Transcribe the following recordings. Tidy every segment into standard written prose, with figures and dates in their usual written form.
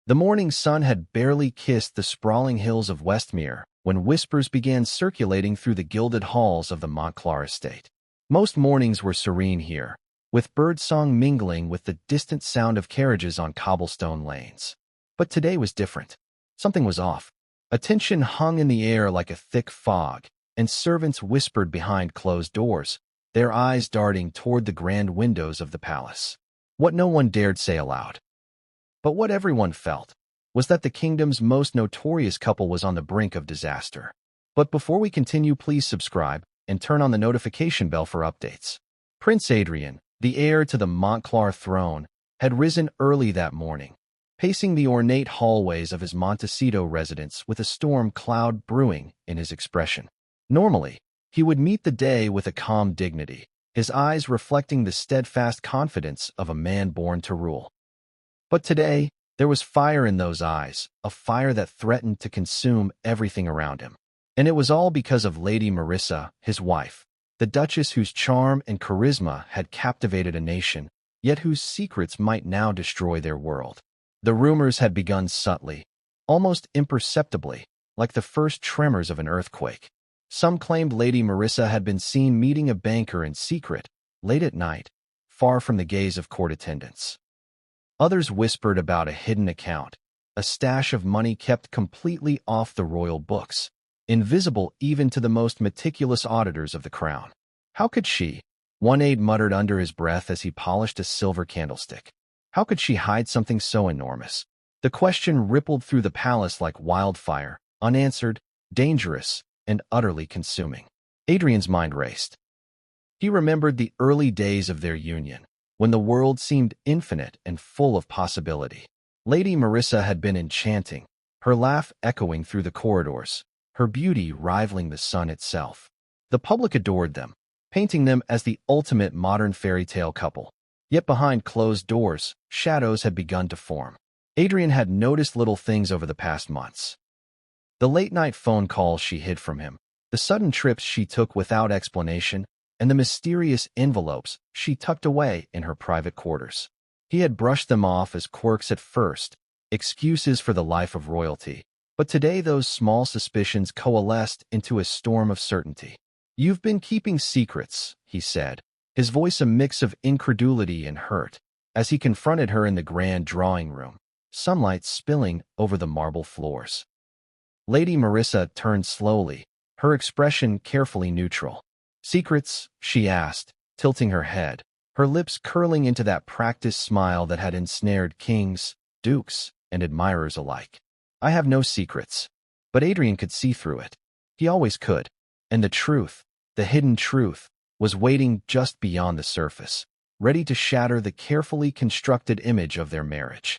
The morning sun had barely kissed the sprawling hills of Westmere when whispers began circulating through the gilded halls of the Montclar estate. Most mornings were serene here, with birdsong mingling with the distant sound of carriages on cobblestone lanes. But today was different. Something was off. A tension hung in the air like a thick fog, and servants whispered behind closed doors, their eyes darting toward the grand windows of the palace. What no one dared say aloud, but what everyone felt, was that the kingdom's most notorious couple was on the brink of disaster. But before we continue, please subscribe and turn on the notification bell for updates. Prince Adrian, the heir to the Montclar throne, had risen early that morning, pacing the ornate hallways of his Montecito residence with a storm cloud brewing in his expression. Normally, he would meet the day with a calm dignity, his eyes reflecting the steadfast confidence of a man born to rule. But today, there was fire in those eyes, a fire that threatened to consume everything around him. And it was all because of Lady Marissa, his wife, the Duchess whose charm and charisma had captivated a nation, yet whose secrets might now destroy their world. The rumors had begun subtly, almost imperceptibly, like the first tremors of an earthquake. Some claimed Lady Marissa had been seen meeting a banker in secret, late at night, far from the gaze of court attendants. Others whispered about a hidden account, a stash of money kept completely off the royal books, invisible even to the most meticulous auditors of the crown. How could she, one aide muttered under his breath as he polished a silver candlestick, how could she hide something so enormous? The question rippled through the palace like wildfire, unanswered, dangerous, and utterly consuming. Adrian's mind raced. He remembered the early days of their union, when the world seemed infinite and full of possibility. Lady Marissa had been enchanting, her laugh echoing through the corridors, her beauty rivaling the sun itself. The public adored them, painting them as the ultimate modern fairy tale couple. Yet behind closed doors, shadows had begun to form. Adrian had noticed little things over the past months. The late-night phone calls she hid from him, the sudden trips she took without explanation, and the mysterious envelopes she tucked away in her private quarters. He had brushed them off as quirks at first, excuses for the life of royalty, but today those small suspicions coalesced into a storm of certainty. "You've been keeping secrets," he said, his voice a mix of incredulity and hurt, as he confronted her in the grand drawing room, sunlight spilling over the marble floors. Lady Marissa turned slowly, her expression carefully neutral. "Secrets?" she asked, tilting her head, her lips curling into that practiced smile that had ensnared kings, dukes, and admirers alike. "I have no secrets." But Adrian could see through it. He always could. And the truth, the hidden truth, was waiting just beyond the surface, ready to shatter the carefully constructed image of their marriage.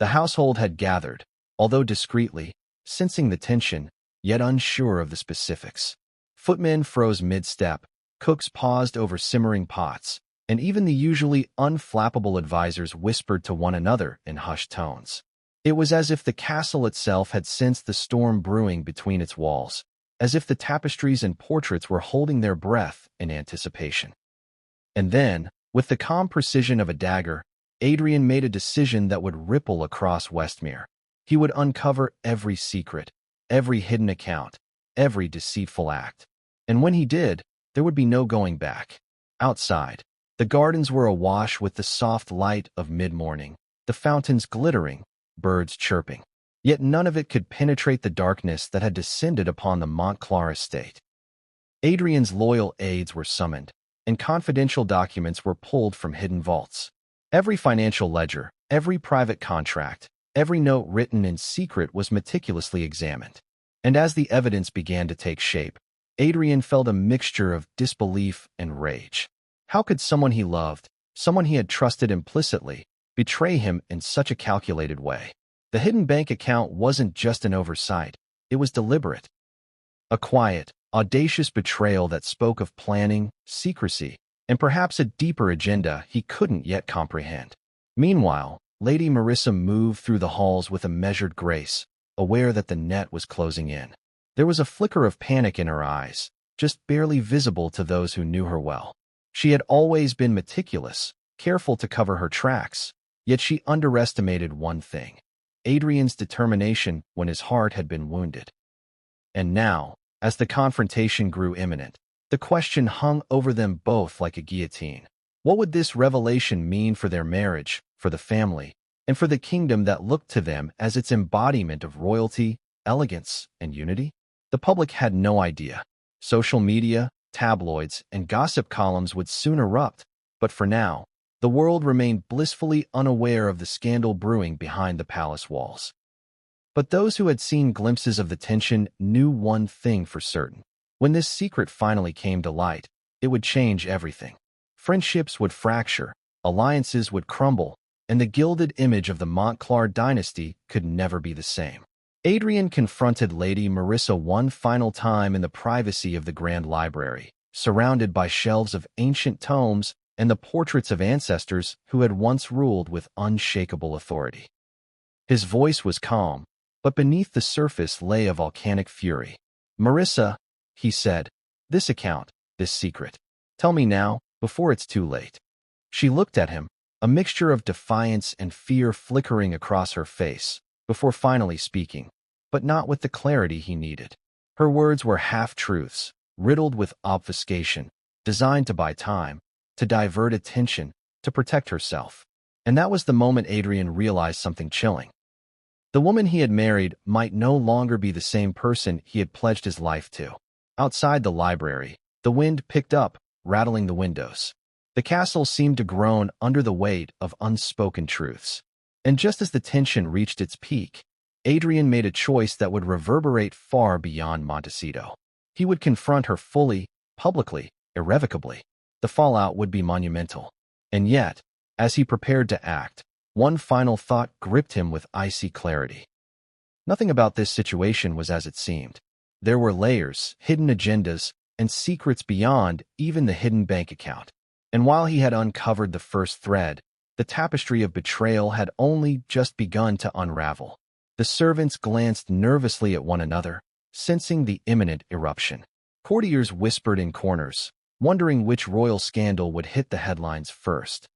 The household had gathered, although discreetly, sensing the tension, yet unsure of the specifics. Footmen froze mid-step, cooks paused over simmering pots, and even the usually unflappable advisors whispered to one another in hushed tones. It was as if the castle itself had sensed the storm brewing between its walls, as if the tapestries and portraits were holding their breath in anticipation. And then, with the calm precision of a dagger, Adrian made a decision that would ripple across Westmere. He would uncover every secret, every hidden account, every deceitful act. And when he did, there would be no going back. Outside, the gardens were awash with the soft light of mid-morning, the fountains glittering, birds chirping. Yet none of it could penetrate the darkness that had descended upon the Montclar estate. Adrian's loyal aides were summoned, and confidential documents were pulled from hidden vaults. Every financial ledger, every private contract, every note written in secret was meticulously examined. And as the evidence began to take shape, Adrian felt a mixture of disbelief and rage. How could someone he loved, someone he had trusted implicitly, betray him in such a calculated way? The hidden bank account wasn't just an oversight, it was deliberate. A quiet, audacious betrayal that spoke of planning, secrecy, and perhaps a deeper agenda he couldn't yet comprehend. Meanwhile, Lady Marissa moved through the halls with a measured grace, aware that the net was closing in. There was a flicker of panic in her eyes, just barely visible to those who knew her well. She had always been meticulous, careful to cover her tracks, yet she underestimated one thing. Adrian's determination when his heart had been wounded. And now, as the confrontation grew imminent, the question hung over them both like a guillotine. What would this revelation mean for their marriage, for the family, and for the kingdom that looked to them as its embodiment of royalty, elegance, and unity? The public had no idea. Social media, tabloids, and gossip columns would soon erupt, but for now, the world remained blissfully unaware of the scandal brewing behind the palace walls. But those who had seen glimpses of the tension knew one thing for certain. When this secret finally came to light, it would change everything. Friendships would fracture, alliances would crumble, and the gilded image of the Montclar dynasty could never be the same. Adrian confronted Lady Marissa one final time in the privacy of the Grand Library, surrounded by shelves of ancient tomes and the portraits of ancestors who had once ruled with unshakable authority. His voice was calm, but beneath the surface lay a volcanic fury. "Marissa," he said, "this account, this secret. Tell me now, before it's too late." She looked at him, a mixture of defiance and fear flickering across her face, before finally speaking, but not with the clarity he needed. Her words were half-truths, riddled with obfuscation, designed to buy time, to divert attention, to protect herself. And that was the moment Adrian realized something chilling. The woman he had married might no longer be the same person he had pledged his life to. Outside the library, the wind picked up, rattling the windows. The castle seemed to groan under the weight of unspoken truths. And just as the tension reached its peak, Adrian made a choice that would reverberate far beyond Montecito. He would confront her fully, publicly, irrevocably. The fallout would be monumental. And yet, as he prepared to act, one final thought gripped him with icy clarity. Nothing about this situation was as it seemed. There were layers, hidden agendas, and secrets beyond even the hidden bank account. And while he had uncovered the first thread, the tapestry of betrayal had only just begun to unravel. The servants glanced nervously at one another, sensing the imminent eruption. Courtiers whispered in corners, wondering which royal scandal would hit the headlines first.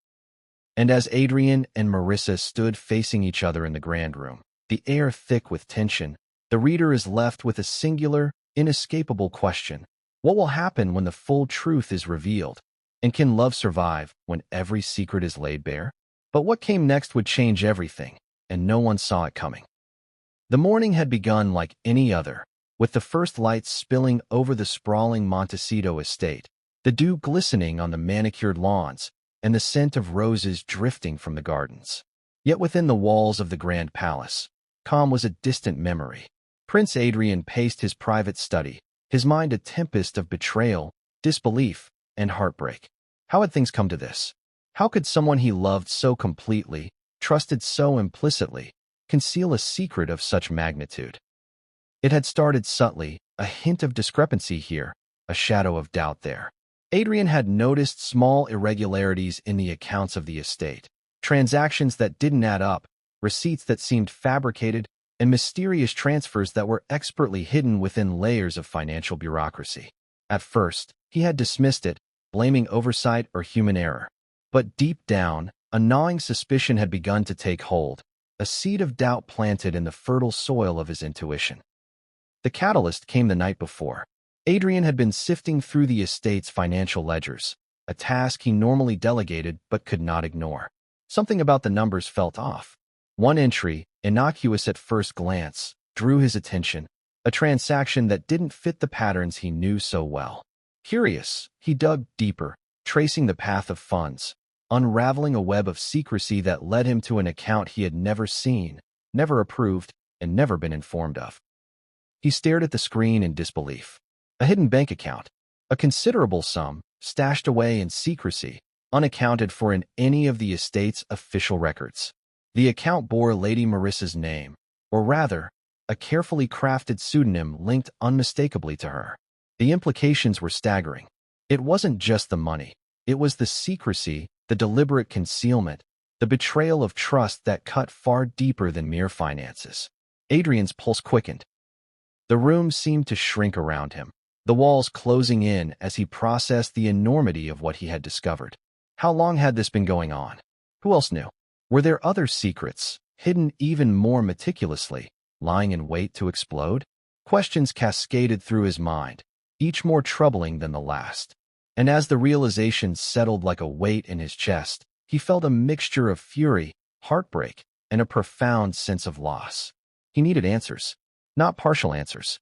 And as Adrian and Marissa stood facing each other in the grand room, the air thick with tension, the reader is left with a singular, inescapable question. What will happen when the full truth is revealed? And can love survive when every secret is laid bare? But what came next would change everything, and no one saw it coming. The morning had begun like any other, with the first lights spilling over the sprawling Montecito estate, the dew glistening on the manicured lawns, and the scent of roses drifting from the gardens. Yet within the walls of the grand palace, calm was a distant memory. Prince Adrian paced his private study, his mind a tempest of betrayal, disbelief, and heartbreak. How had things come to this? How could someone he loved so completely, trusted so implicitly, conceal a secret of such magnitude? It had started subtly, a hint of discrepancy here, a shadow of doubt there. Adrian had noticed small irregularities in the accounts of the estate, transactions that didn't add up, receipts that seemed fabricated, and mysterious transfers that were expertly hidden within layers of financial bureaucracy. At first, he had dismissed it, blaming oversight or human error. But deep down, a gnawing suspicion had begun to take hold, a seed of doubt planted in the fertile soil of his intuition. The catalyst came the night before. Adrian had been sifting through the estate's financial ledgers, a task he normally delegated but could not ignore. Something about the numbers felt off. One entry, innocuous at first glance, drew his attention, a transaction that didn't fit the patterns he knew so well. Curious, he dug deeper, tracing the path of funds, unraveling a web of secrecy that led him to an account he had never seen, never approved, and never been informed of. He stared at the screen in disbelief. A hidden bank account, a considerable sum, stashed away in secrecy, unaccounted for in any of the estate's official records. The account bore Lady Marissa's name, or rather, a carefully crafted pseudonym linked unmistakably to her. The implications were staggering. It wasn't just the money. It was the secrecy, the deliberate concealment, the betrayal of trust that cut far deeper than mere finances. Adrian's pulse quickened. The room seemed to shrink around him, the walls closing in as he processed the enormity of what he had discovered. How long had this been going on? Who else knew? Were there other secrets, hidden even more meticulously, lying in wait to explode? Questions cascaded through his mind, each more troubling than the last. And as the realization settled like a weight in his chest, he felt a mixture of fury, heartbreak, and a profound sense of loss. He needed answers, not partial answers,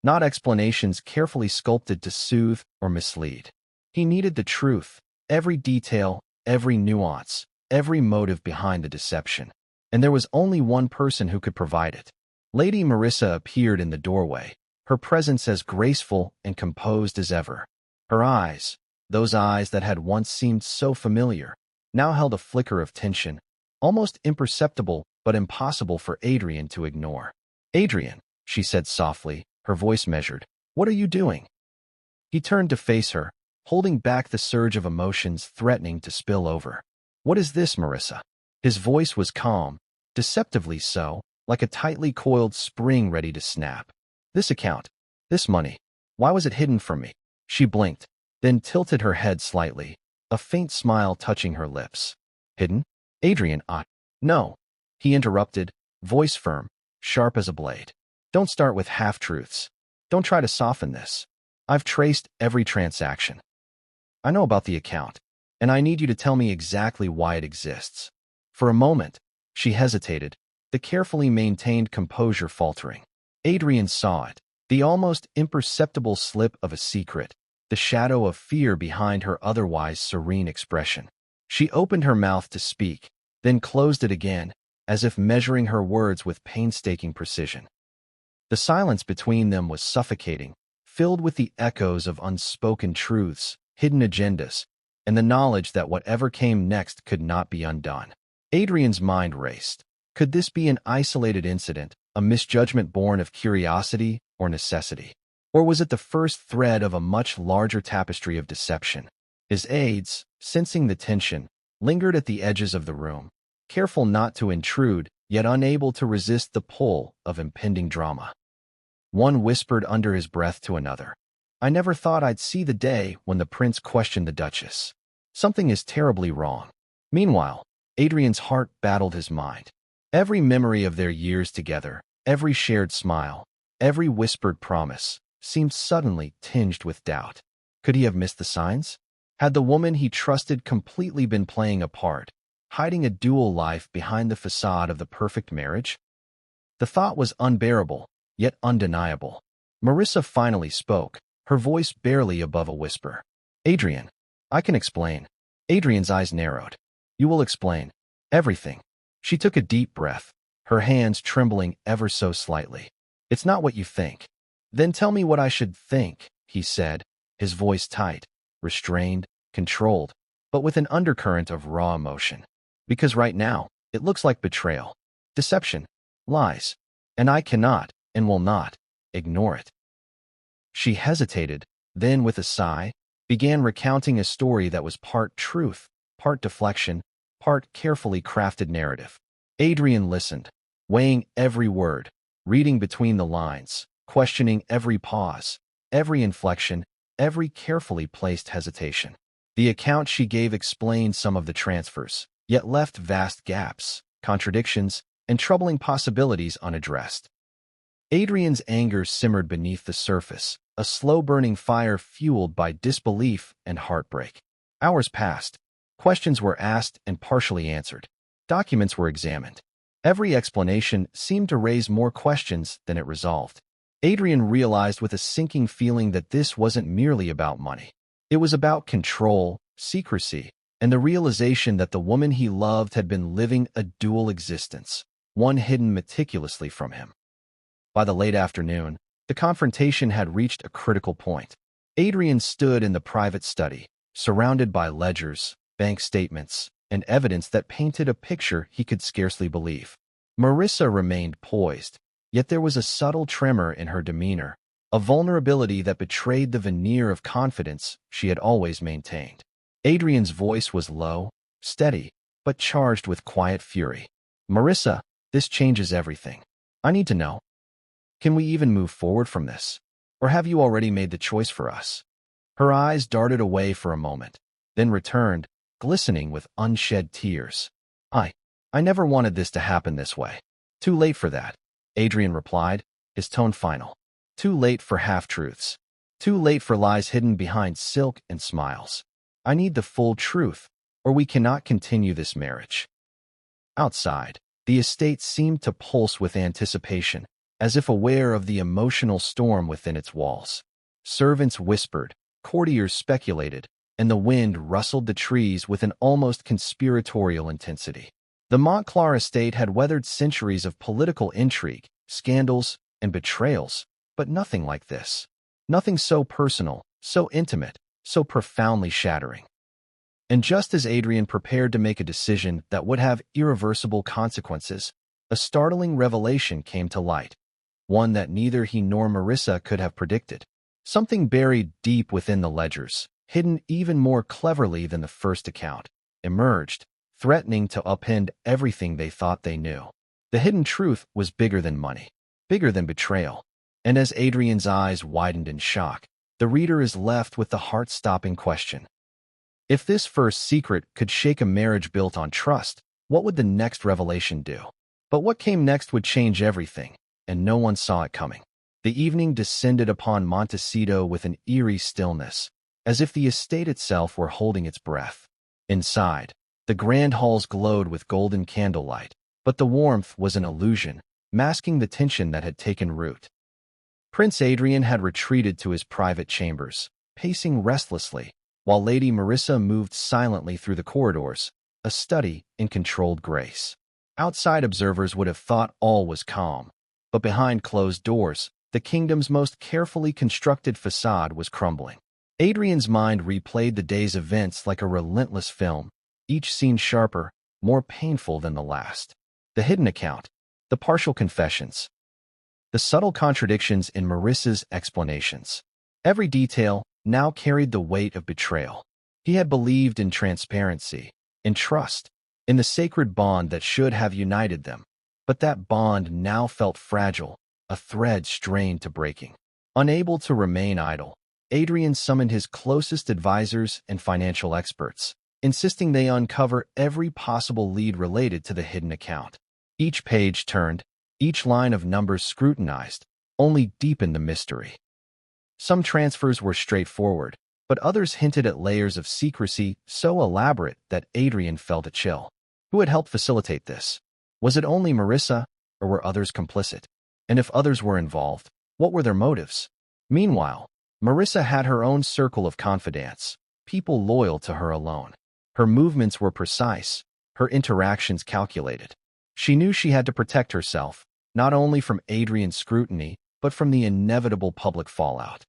not explanations carefully sculpted to soothe or mislead. He needed the truth, every detail, every nuance, every motive behind the deception. And there was only one person who could provide it. Lady Marissa appeared in the doorway, her presence as graceful and composed as ever. Her eyes, those eyes that had once seemed so familiar, now held a flicker of tension, almost imperceptible but impossible for Adrian to ignore. "Adrian," she said softly, her voice measured, "what are you doing?" He turned to face her, holding back the surge of emotions threatening to spill over. "What is this, Marissa?" His voice was calm, deceptively so, like a tightly coiled spring ready to snap. "This account, this money, why was it hidden from me?" She blinked, then tilted her head slightly, a faint smile touching her lips. "Hidden?" "Adrian, no," he interrupted, voice firm, sharp as a blade. "Don't start with half-truths. Don't try to soften this. I've traced every transaction. I know about the account, and I need you to tell me exactly why it exists." For a moment, she hesitated, the carefully maintained composure faltering. Adrian saw it, the almost imperceptible slip of a secret, the shadow of fear behind her otherwise serene expression. She opened her mouth to speak, then closed it again, as if measuring her words with painstaking precision. The silence between them was suffocating, filled with the echoes of unspoken truths, hidden agendas, and the knowledge that whatever came next could not be undone. Adrian's mind raced. Could this be an isolated incident, a misjudgment born of curiosity or necessity? Or was it the first thread of a much larger tapestry of deception? His aides, sensing the tension, lingered at the edges of the room, careful not to intrude, yet unable to resist the pull of impending drama. One whispered under his breath to another, "I never thought I'd see the day when the prince questioned the Duchess. Something is terribly wrong." Meanwhile, Adrian's heart battled his mind. Every memory of their years together, every shared smile, every whispered promise, seemed suddenly tinged with doubt. Could he have missed the signs? Had the woman he trusted completely been playing a part, hiding a dual life behind the facade of the perfect marriage? The thought was unbearable, yet undeniable. Marissa finally spoke, her voice barely above a whisper. "Adrian, I can explain." Adrian's eyes narrowed. "You will explain. Everything." She took a deep breath, her hands trembling ever so slightly. "It's not what you think." "Then tell me what I should think," he said, his voice tight, restrained, controlled, but with an undercurrent of raw emotion. "Because right now, it looks like betrayal, deception, lies, and I cannot, and will not, ignore it." She hesitated, then with a sigh, began recounting a story that was part truth, part deflection, part carefully crafted narrative. Adrian listened, weighing every word, reading between the lines, questioning every pause, every inflection, every carefully placed hesitation. The account she gave explained some of the transfers, yet left vast gaps, contradictions, and troubling possibilities unaddressed. Adrian's anger simmered beneath the surface, a slow-burning fire fueled by disbelief and heartbreak. Hours passed. Questions were asked and partially answered. Documents were examined. Every explanation seemed to raise more questions than it resolved. Adrian realized with a sinking feeling that this wasn't merely about money. It was about control, secrecy, and the realization that the woman he loved had been living a dual existence, one hidden meticulously from him. By the late afternoon, the confrontation had reached a critical point. Adrian stood in the private study, surrounded by ledgers, bank statements, and evidence that painted a picture he could scarcely believe. Marissa remained poised, yet there was a subtle tremor in her demeanor, a vulnerability that betrayed the veneer of confidence she had always maintained. Adrian's voice was low, steady, but charged with quiet fury. "Marissa, this changes everything. I need to know. Can we even move forward from this? Or have you already made the choice for us?" Her eyes darted away for a moment, then returned, glistening with unshed tears. I never wanted this to happen this way. Too late for that, Adrian replied, his tone final. Too late for half-truths. Too late for lies hidden behind silk and smiles. I need the full truth, or we cannot continue this marriage. Outside, the estate seemed to pulse with anticipation, as if aware of the emotional storm within its walls. Servants whispered, courtiers speculated, and the wind rustled the trees with an almost conspiratorial intensity. The Montclar estate had weathered centuries of political intrigue, scandals, and betrayals, but nothing like this. Nothing so personal, so intimate, so profoundly shattering. And just as Adrian prepared to make a decision that would have irreversible consequences, a startling revelation came to light, one that neither he nor Marissa could have predicted. Something buried deep within the ledgers, hidden even more cleverly than the first account, emerged, threatening to upend everything they thought they knew. The hidden truth was bigger than money, bigger than betrayal. And as Adrian's eyes widened in shock, the reader is left with the heart-stopping question. If this first secret could shake a marriage built on trust, what would the next revelation do? But what came next would change everything, and no one saw it coming. The evening descended upon Montecito with an eerie stillness, as if the estate itself were holding its breath. Inside, the grand halls glowed with golden candlelight, but the warmth was an illusion, masking the tension that had taken root. Prince Adrian had retreated to his private chambers, pacing restlessly, while Lady Marissa moved silently through the corridors, a study in controlled grace. Outside observers would have thought all was calm, but behind closed doors, the kingdom's most carefully constructed facade was crumbling. Adrian's mind replayed the day's events like a relentless film, each scene sharper, more painful than the last. The hidden account, the partial confessions, the subtle contradictions in Marissa's explanations. Every detail now carried the weight of betrayal. He had believed in transparency, in trust, in the sacred bond that should have united them. But that bond now felt fragile, a thread strained to breaking. Unable to remain idle, Adrian summoned his closest advisors and financial experts, insisting they uncover every possible lead related to the hidden account. Each page turned, each line of numbers scrutinized, only deepened the mystery. Some transfers were straightforward, but others hinted at layers of secrecy so elaborate that Adrian felt a chill. Who had helped facilitate this? Was it only Marissa, or were others complicit? And if others were involved, what were their motives? Meanwhile, Marissa had her own circle of confidants, people loyal to her alone. Her movements were precise, her interactions calculated. She knew she had to protect herself, not only from Adrian's scrutiny, but from the inevitable public fallout.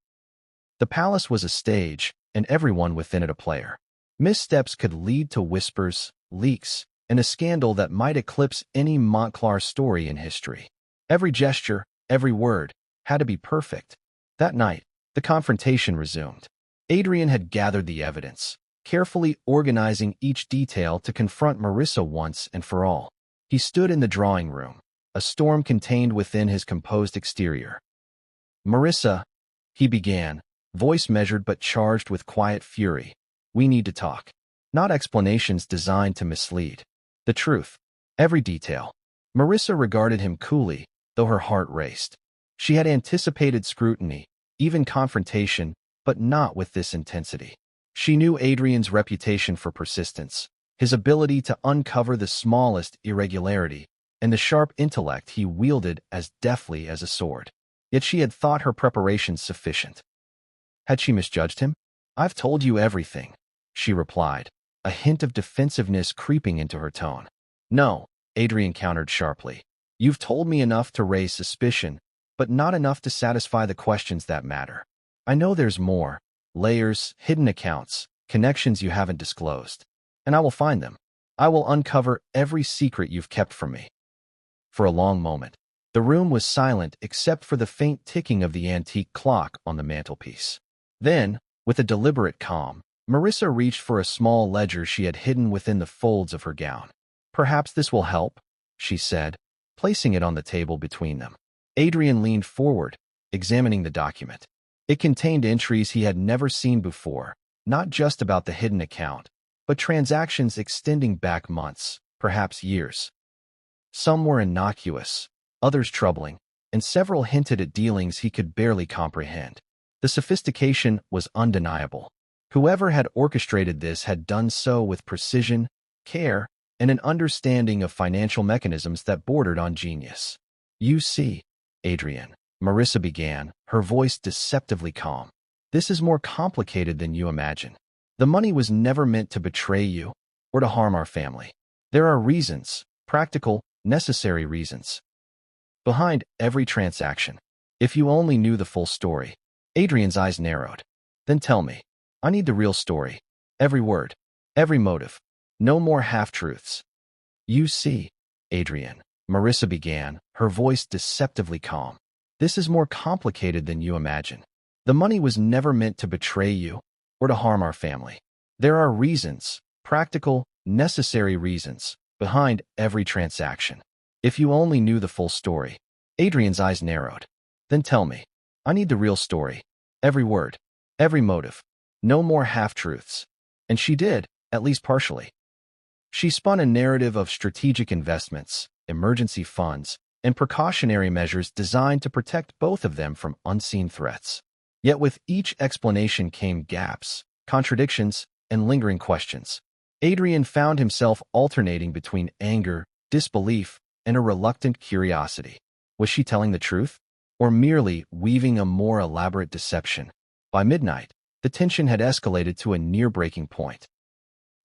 The palace was a stage, and everyone within it a player. Missteps could lead to whispers, leaks, and a scandal that might eclipse any Montclar story in history. Every gesture, every word, had to be perfect. That night, the confrontation resumed. Adrian had gathered the evidence, carefully organizing each detail to confront Marissa once and for all. He stood in the drawing room, a storm contained within his composed exterior. Marissa, he began, voice measured but charged with quiet fury. We need to talk. Not explanations designed to mislead. The truth. Every detail. Marissa regarded him coolly, though her heart raced. She had anticipated scrutiny, even confrontation, but not with this intensity. She knew Adrian's reputation for persistence, his ability to uncover the smallest irregularity, and the sharp intellect he wielded as deftly as a sword. Yet she had thought her preparations sufficient. Had she misjudged him? I've told you everything, she replied, a hint of defensiveness creeping into her tone. No, Adrian countered sharply. You've told me enough to raise suspicion, but not enough to satisfy the questions that matter. I know there's more, layers, hidden accounts, connections you haven't disclosed. And I will find them. I will uncover every secret you've kept from me. For a long moment, the room was silent except for the faint ticking of the antique clock on the mantelpiece. Then, with a deliberate calm, Marissa reached for a small ledger she had hidden within the folds of her gown. Perhaps this will help, she said, placing it on the table between them. Adrian leaned forward, examining the document. It contained entries he had never seen before, not just about the hidden account, but transactions extending back months, perhaps years. Some were innocuous, others troubling, and several hinted at dealings he could barely comprehend. The sophistication was undeniable. Whoever had orchestrated this had done so with precision, care, and an understanding of financial mechanisms that bordered on genius. "You see, Adrian," Marissa began, her voice deceptively calm. "This is more complicated than you imagine. The money was never meant to betray you or to harm our family. There are reasons, practical, necessary reasons, behind every transaction. If you only knew the full story." Adrian's eyes narrowed. "Then tell me. I need the real story. Every word, every motive. No more half-truths." "You see, Adrian," Marissa began, her voice deceptively calm. "This is more complicated than you imagine. The money was never meant to betray you or to harm our family. There are reasons, practical, necessary reasons, behind every transaction. If you only knew the full story." Adrian's eyes narrowed. "Then tell me. I need the real story. Every word, every motive. No more half-truths." And she did, at least partially. She spun a narrative of strategic investments, emergency funds, and precautionary measures designed to protect both of them from unseen threats. Yet with each explanation came gaps, contradictions, and lingering questions. Adrian found himself alternating between anger, disbelief, and a reluctant curiosity. Was she telling the truth, or merely weaving a more elaborate deception? By midnight, the tension had escalated to a near-breaking point.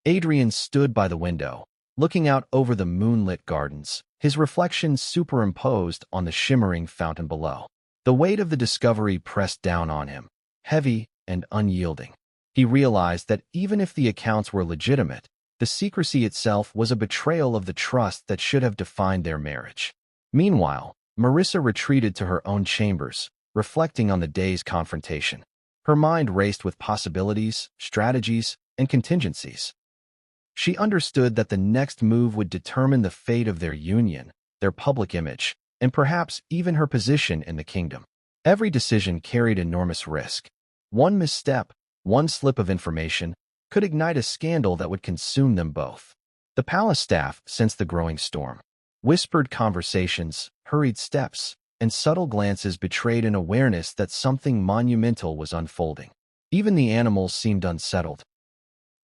Adrian stood by the window, looking out over the moonlit gardens, his reflection superimposed on the shimmering fountain below. The weight of the discovery pressed down on him, heavy and unyielding. He realized that even if the accounts were legitimate, the secrecy itself was a betrayal of the trust that should have defined their marriage. Meanwhile, Marissa retreated to her own chambers, reflecting on the day's confrontation. Her mind raced with possibilities, strategies, and contingencies. She understood that the next move would determine the fate of their union, their public image, and perhaps even her position in the kingdom. Every decision carried enormous risk. One misstep, one slip of information, could ignite a scandal that would consume them both. The palace staff sensed the growing storm. Whispered conversations, hurried steps, and subtle glances betrayed an awareness that something monumental was unfolding. Even the animals seemed unsettled.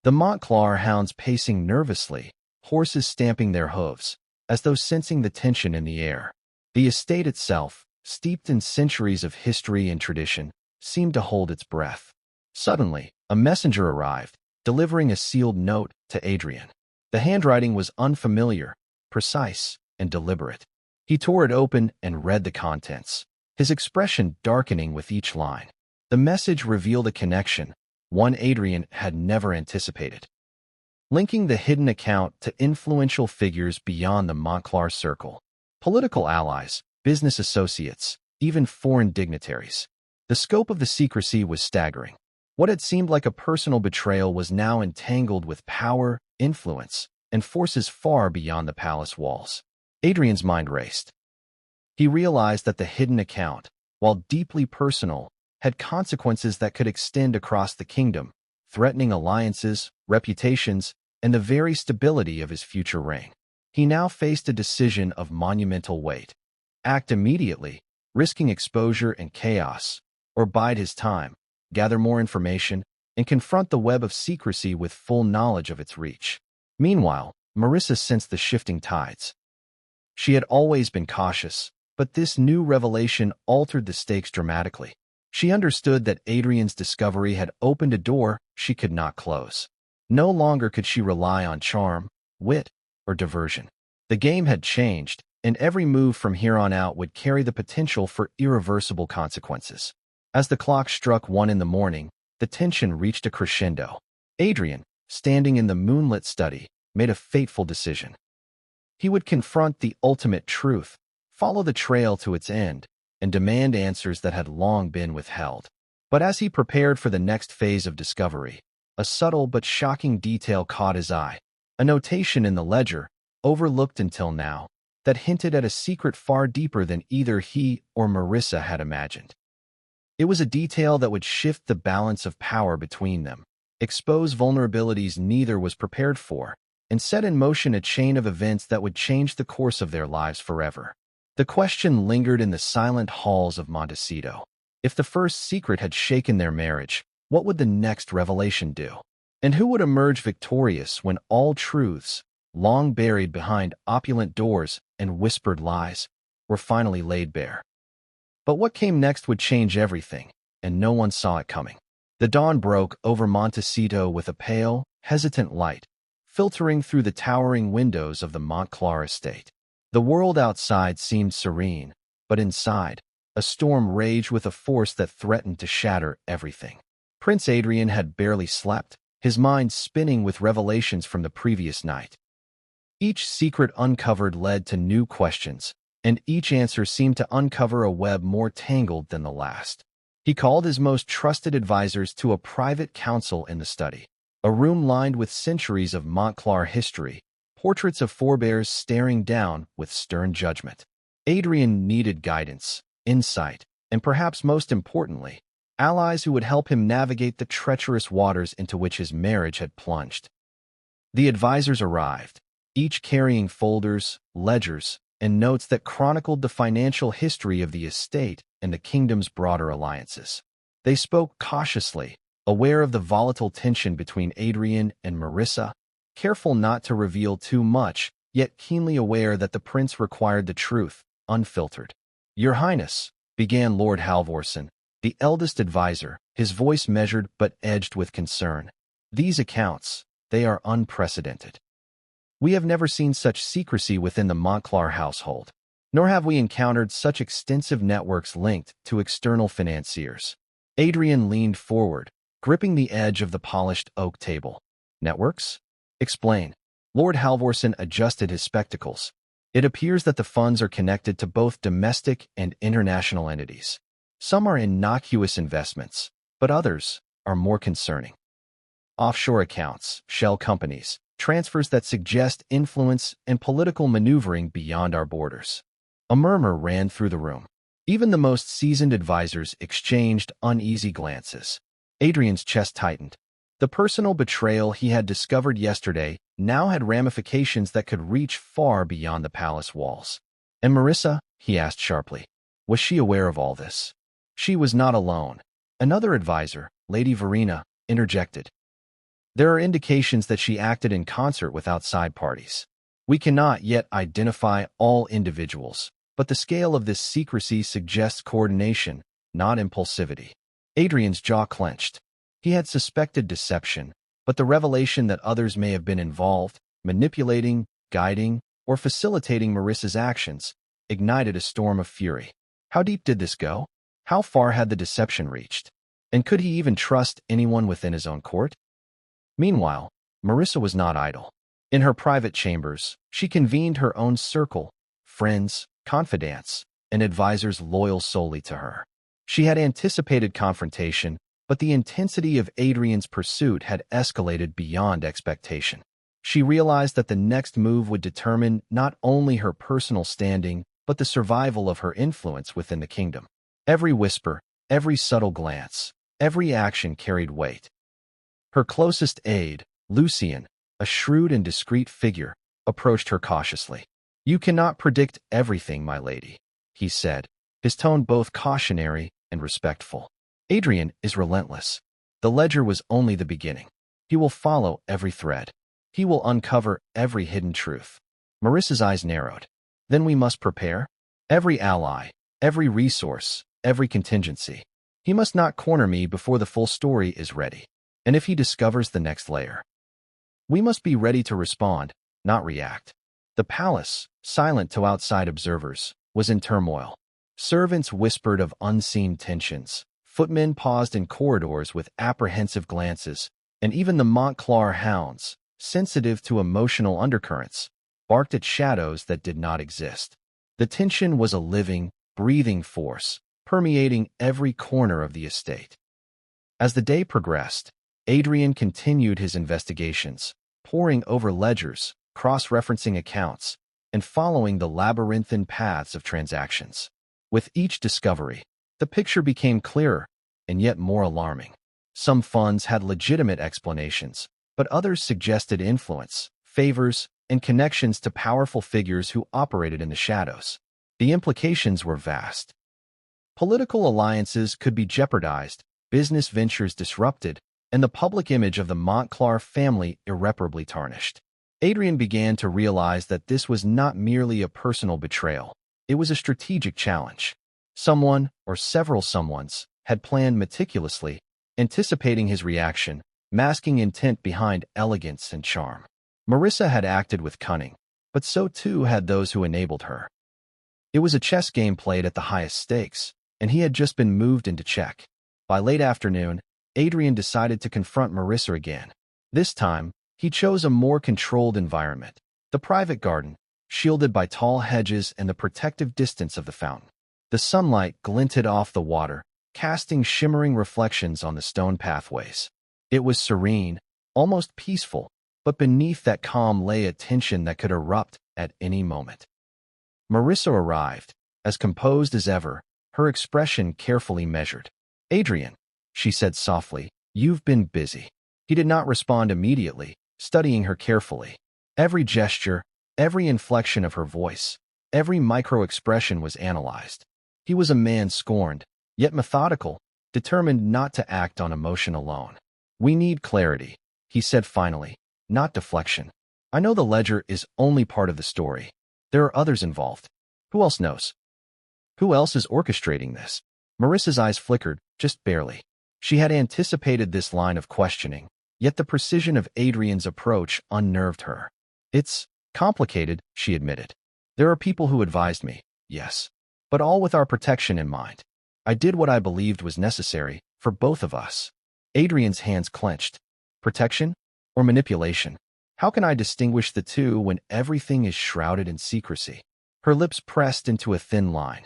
The Montclar hounds pacing nervously, horses stamping their hooves, as though sensing the tension in the air. The estate itself, steeped in centuries of history and tradition, seemed to hold its breath. Suddenly, a messenger arrived, delivering a sealed note to Adrian. The handwriting was unfamiliar, precise, and deliberate. He tore it open and read the contents, his expression darkening with each line. The message revealed a connection, one Adrian had never anticipated. Linking the hidden account to influential figures beyond the Montclar circle, political allies, business associates, even foreign dignitaries. The scope of the secrecy was staggering. What had seemed like a personal betrayal was now entangled with power, influence, and forces far beyond the palace walls. Adrian's mind raced. He realized that the hidden account, while deeply personal, had consequences that could extend across the kingdom, threatening alliances, reputations, and the very stability of his future reign. He now faced a decision of monumental weight. Act immediately, risking exposure and chaos, or bide his time, gather more information, and confront the web of secrecy with full knowledge of its reach. Meanwhile, Marissa sensed the shifting tides. She had always been cautious, but this new revelation altered the stakes dramatically. She understood that Adrian's discovery had opened a door she could not close. No longer could she rely on charm, wit, or diversion. The game had changed, and every move from here on out would carry the potential for irreversible consequences. As the clock struck 1 in the morning, the tension reached a crescendo. Adrian, standing in the moonlit study, made a fateful decision. He would confront the ultimate truth, follow the trail to its end, and demand answers that had long been withheld. But as he prepared for the next phase of discovery, a subtle but shocking detail caught his eye. A notation in the ledger, overlooked until now, that hinted at a secret far deeper than either he or Marissa had imagined. It was a detail that would shift the balance of power between them, expose vulnerabilities neither was prepared for, and set in motion a chain of events that would change the course of their lives forever. The question lingered in the silent halls of Montecito. If the first secret had shaken their marriage, what would the next revelation do? And who would emerge victorious when all truths, long buried behind opulent doors and whispered lies, were finally laid bare? But what came next would change everything, and no one saw it coming. The dawn broke over Montecito with a pale, hesitant light, filtering through the towering windows of the Montclar estate. The world outside seemed serene, but inside, a storm raged with a force that threatened to shatter everything. Prince Adrian had barely slept, his mind spinning with revelations from the previous night. Each secret uncovered led to new questions, and each answer seemed to uncover a web more tangled than the last. He called his most trusted advisors to a private council in the study, a room lined with centuries of Montclar history, portraits of forebears staring down with stern judgment. Adrian needed guidance, insight, and perhaps most importantly, allies who would help him navigate the treacherous waters into which his marriage had plunged. The advisors arrived, each carrying folders, ledgers, and notes that chronicled the financial history of the estate and the kingdom's broader alliances. They spoke cautiously, aware of the volatile tension between Adrian and Marissa, careful not to reveal too much, yet keenly aware that the prince required the truth, unfiltered. "Your Highness," began Lord Halvorson, the eldest advisor, his voice measured but edged with concern. "These accounts, they are unprecedented. We have never seen such secrecy within the Montclar household, nor have we encountered such extensive networks linked to external financiers." Adrian leaned forward, gripping the edge of the polished oak table. "Networks? Explain." Lord Halvorson adjusted his spectacles. "It appears that the funds are connected to both domestic and international entities. Some are innocuous investments, but others are more concerning. Offshore accounts, shell companies, transfers that suggest influence and political maneuvering beyond our borders." A murmur ran through the room. Even the most seasoned advisors exchanged uneasy glances. Adrian's chest tightened. The personal betrayal he had discovered yesterday now had ramifications that could reach far beyond the palace walls. "And Marissa?" he asked sharply. "Was she aware of all this?" "She was not alone." Another advisor, Lady Verena, interjected. "There are indications that she acted in concert with outside parties. We cannot yet identify all individuals, but the scale of this secrecy suggests coordination, not impulsivity." Adrian's jaw clenched. He had suspected deception, but the revelation that others may have been involved, manipulating, guiding, or facilitating Marissa's actions, ignited a storm of fury. How deep did this go? How far had the deception reached? And could he even trust anyone within his own court? Meanwhile, Marissa was not idle. In her private chambers, she convened her own circle, friends, confidants, and advisors loyal solely to her. She had anticipated confrontation, but the intensity of Adrian's pursuit had escalated beyond expectation. She realized that the next move would determine not only her personal standing, but the survival of her influence within the kingdom. Every whisper, every subtle glance, every action carried weight. Her closest aide, Lucien, a shrewd and discreet figure, approached her cautiously. "You cannot predict everything, my lady," he said, his tone both cautionary and respectful. "Adrian is relentless. The ledger was only the beginning. He will follow every thread. He will uncover every hidden truth." Marissa's eyes narrowed. "Then we must prepare? Every ally, every resource, every contingency. He must not corner me before the full story is ready. And if he discovers the next layer, we must be ready to respond, not react." The palace, silent to outside observers, was in turmoil. Servants whispered of unseen tensions. Footmen paused in corridors with apprehensive glances, and even the Montclar hounds, sensitive to emotional undercurrents, barked at shadows that did not exist. The tension was a living, breathing force, permeating every corner of the estate. As the day progressed, Adrian continued his investigations, poring over ledgers, cross-referencing accounts, and following the labyrinthine paths of transactions. With each discovery, the picture became clearer, and yet more alarming. Some funds had legitimate explanations, but others suggested influence, favors, and connections to powerful figures who operated in the shadows. The implications were vast. Political alliances could be jeopardized, business ventures disrupted, and the public image of the Montecito family irreparably tarnished. Adrian began to realize that this was not merely a personal betrayal. It was a strategic challenge. Someone, or several someones, had planned meticulously, anticipating his reaction, masking intent behind elegance and charm. Marissa had acted with cunning, but so too had those who enabled her. It was a chess game played at the highest stakes, and he had just been moved into check. By late afternoon, Adrian decided to confront Marissa again. This time, he chose a more controlled environment, the private garden, shielded by tall hedges and the protective distance of the fountain. The sunlight glinted off the water, casting shimmering reflections on the stone pathways. It was serene, almost peaceful, but beneath that calm lay a tension that could erupt at any moment. Marissa arrived, as composed as ever, her expression carefully measured. "Adrian," she said softly, "you've been busy." He did not respond immediately, studying her carefully. Every gesture, every inflection of her voice, every micro-expression was analyzed. He was a man scorned, yet methodical, determined not to act on emotion alone. "We need clarity," he said finally, "not deflection. I know the ledger is only part of the story. There are others involved. Who else knows? Who else is orchestrating this?" Marissa's eyes flickered, just barely. She had anticipated this line of questioning, yet the precision of Adrian's approach unnerved her. "It's complicated," she admitted. "There are people who advised me, yes, but all with our protection in mind. I did what I believed was necessary for both of us." Adrian's hands clenched. Protection or manipulation? How can I distinguish the two when everything is shrouded in secrecy? Her lips pressed into a thin line.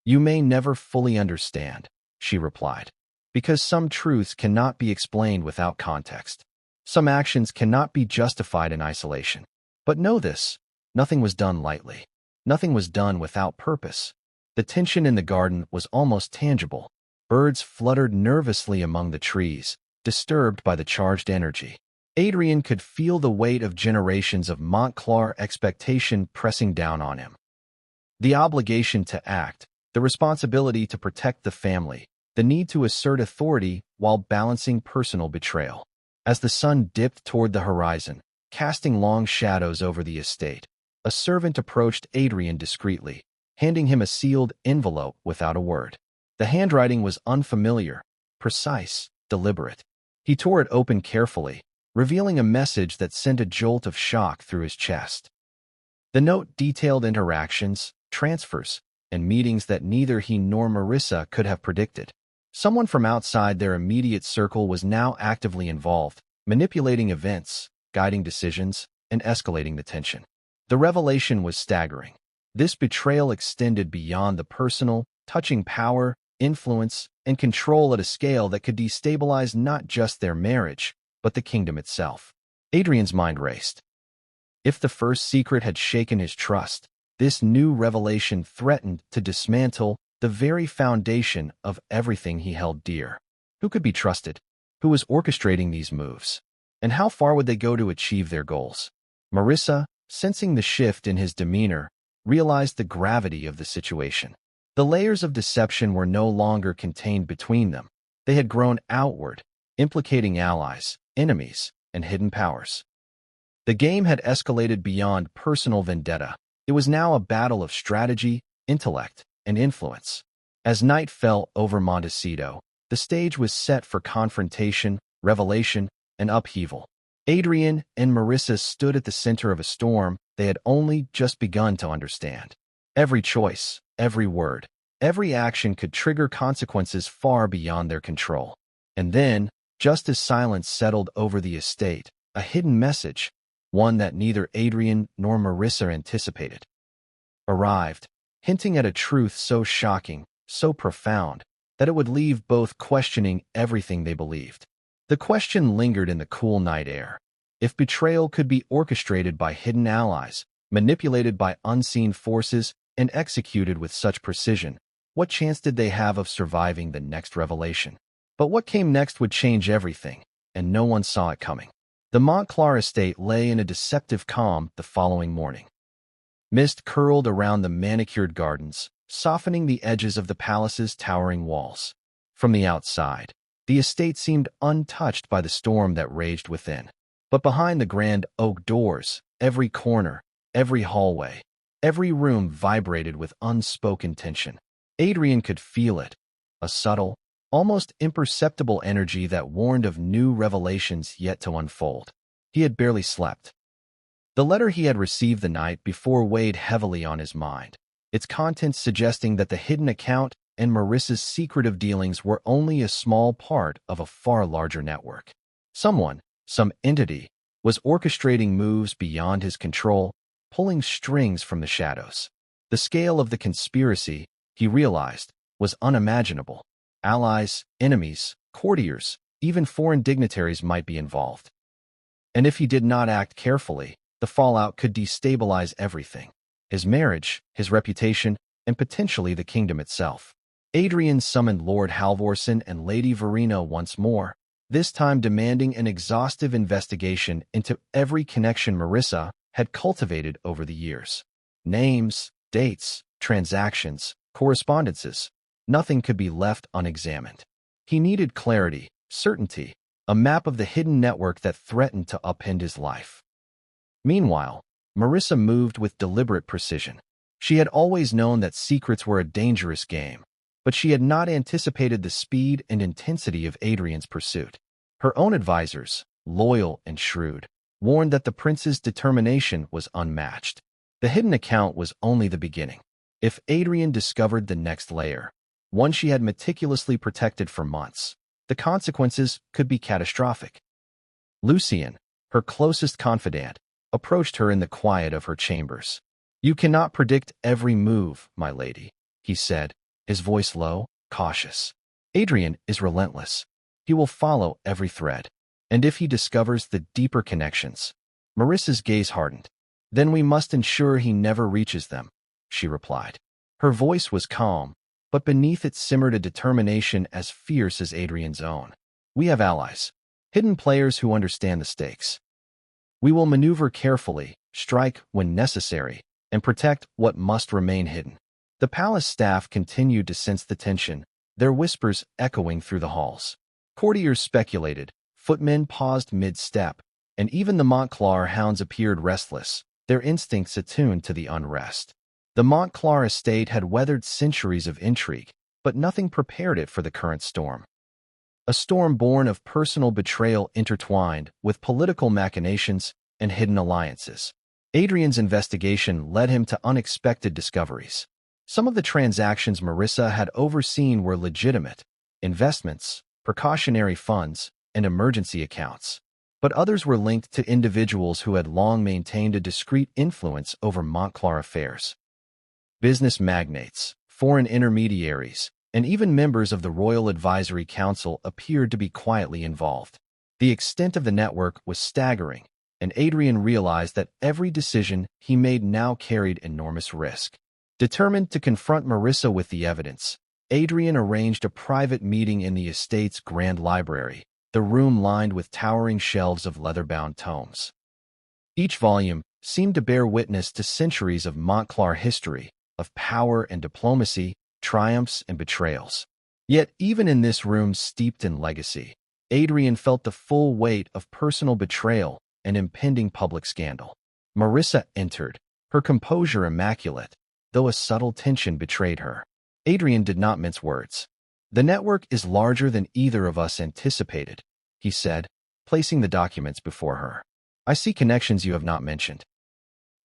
"You may never fully understand," she replied, "because some truths cannot be explained without context. Some actions cannot be justified in isolation. But know this, nothing was done lightly. Nothing was done without purpose." The tension in the garden was almost tangible. Birds fluttered nervously among the trees, disturbed by the charged energy. Adrian could feel the weight of generations of Montecito expectation pressing down on him. The obligation to act, the responsibility to protect the family, the need to assert authority while balancing personal betrayal. As the sun dipped toward the horizon, casting long shadows over the estate, a servant approached Adrian discreetly, handing him a sealed envelope without a word. The handwriting was unfamiliar, precise, deliberate. He tore it open carefully, revealing a message that sent a jolt of shock through his chest. The note detailed interactions, transfers, and meetings that neither he nor Marissa could have predicted. Someone from outside their immediate circle was now actively involved, manipulating events, guiding decisions, and escalating the tension. The revelation was staggering. This betrayal extended beyond the personal, touching power, influence, and control at a scale that could destabilize not just their marriage, but the kingdom itself. Adrian's mind raced. If the first secret had shaken his trust, this new revelation threatened to dismantle the very foundation of everything he held dear. Who could be trusted? Who was orchestrating these moves? And how far would they go to achieve their goals? Marissa, sensing the shift in his demeanor, realized the gravity of the situation. The layers of deception were no longer contained between them. They had grown outward, implicating allies, enemies, and hidden powers. The game had escalated beyond personal vendetta. It was now a battle of strategy, intellect, and influence. As night fell over Montecito, the stage was set for confrontation, revelation, and upheaval. Adrian and Marissa stood at the center of a storm they had only just begun to understand. Every choice, every word, every action could trigger consequences far beyond their control. And then, just as silence settled over the estate, a hidden message, one that neither Adrian nor Marissa anticipated, arrived, hinting at a truth so shocking, so profound, that it would leave both questioning everything they believed. The question lingered in the cool night air. If betrayal could be orchestrated by hidden allies, manipulated by unseen forces, and executed with such precision, what chance did they have of surviving the next revelation? But what came next would change everything, and no one saw it coming. The Montclar estate lay in a deceptive calm the following morning. Mist curled around the manicured gardens, softening the edges of the palace's towering walls. From the outside, the estate seemed untouched by the storm that raged within. But behind the grand oak doors, every corner, every hallway, every room vibrated with unspoken tension. Adrian could feel it, a subtle, almost imperceptible energy that warned of new revelations yet to unfold. He had barely slept. The letter he had received the night before weighed heavily on his mind, its contents suggesting that the hidden account and Marissa's secretive dealings were only a small part of a far larger network. Someone, some entity, was orchestrating moves beyond his control, pulling strings from the shadows. The scale of the conspiracy, he realized, was unimaginable. Allies, enemies, courtiers, even foreign dignitaries might be involved. And if he did not act carefully, the fallout could destabilize everything: his marriage, his reputation, and potentially the kingdom itself. Adrian summoned Lord Halvorsen and Lady Verena once more, this time demanding an exhaustive investigation into every connection Marissa had cultivated over the years. Names, dates, transactions, correspondences. Nothing could be left unexamined. He needed clarity, certainty, a map of the hidden network that threatened to upend his life. Meanwhile, Marissa moved with deliberate precision. She had always known that secrets were a dangerous game, but she had not anticipated the speed and intensity of Adrian's pursuit. Her own advisors, loyal and shrewd, warned that the prince's determination was unmatched. The hidden account was only the beginning. If Adrian discovered the next layer, one she had meticulously protected for months, the consequences could be catastrophic. Lucien, her closest confidant, approached her in the quiet of her chambers. "You cannot predict every move, my lady," he said, his voice low, cautious. "Adrian is relentless. He will follow every thread. And if he discovers the deeper connections—" Marissa's gaze hardened. "Then we must ensure he never reaches them," she replied. Her voice was calm, but beneath it simmered a determination as fierce as Adrian's own. "We have allies, hidden players who understand the stakes. We will maneuver carefully, strike when necessary, and protect what must remain hidden." The palace staff continued to sense the tension, their whispers echoing through the halls. Courtiers speculated, footmen paused mid-step, and even the Montclar hounds appeared restless, their instincts attuned to the unrest. The Montclar estate had weathered centuries of intrigue, but nothing prepared it for the current storm. A storm born of personal betrayal intertwined with political machinations and hidden alliances. Adrian's investigation led him to unexpected discoveries. Some of the transactions Marissa had overseen were legitimate: investments, precautionary funds, and emergency accounts. But others were linked to individuals who had long maintained a discreet influence over Montclar affairs. Business magnates, foreign intermediaries, and even members of the Royal Advisory Council appeared to be quietly involved. The extent of the network was staggering, and Adrian realized that every decision he made now carried enormous risk. Determined to confront Marissa with the evidence, Adrian arranged a private meeting in the estate's grand library, the room lined with towering shelves of leather-bound tomes. Each volume seemed to bear witness to centuries of Montclar history, of power and diplomacy, triumphs and betrayals. Yet even in this room steeped in legacy, Adrian felt the full weight of personal betrayal and impending public scandal. Marissa entered, her composure immaculate, though a subtle tension betrayed her. Adrian did not mince words. "The network is larger than either of us anticipated," he said, placing the documents before her. "I see connections you have not mentioned.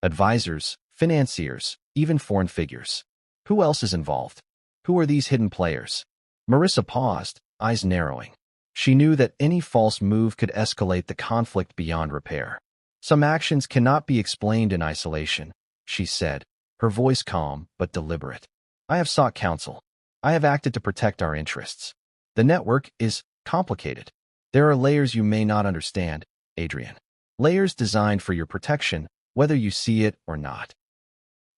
Advisors, financiers, even foreign figures. Who else is involved? Who are these hidden players?" Marissa paused, eyes narrowing. She knew that any false move could escalate the conflict beyond repair. "Some actions cannot be explained in isolation," she said, her voice calm but deliberate. "I have sought counsel. I have acted to protect our interests. The network is complicated. There are layers you may not understand, Adrian. Layers designed for your protection, whether you see it or not."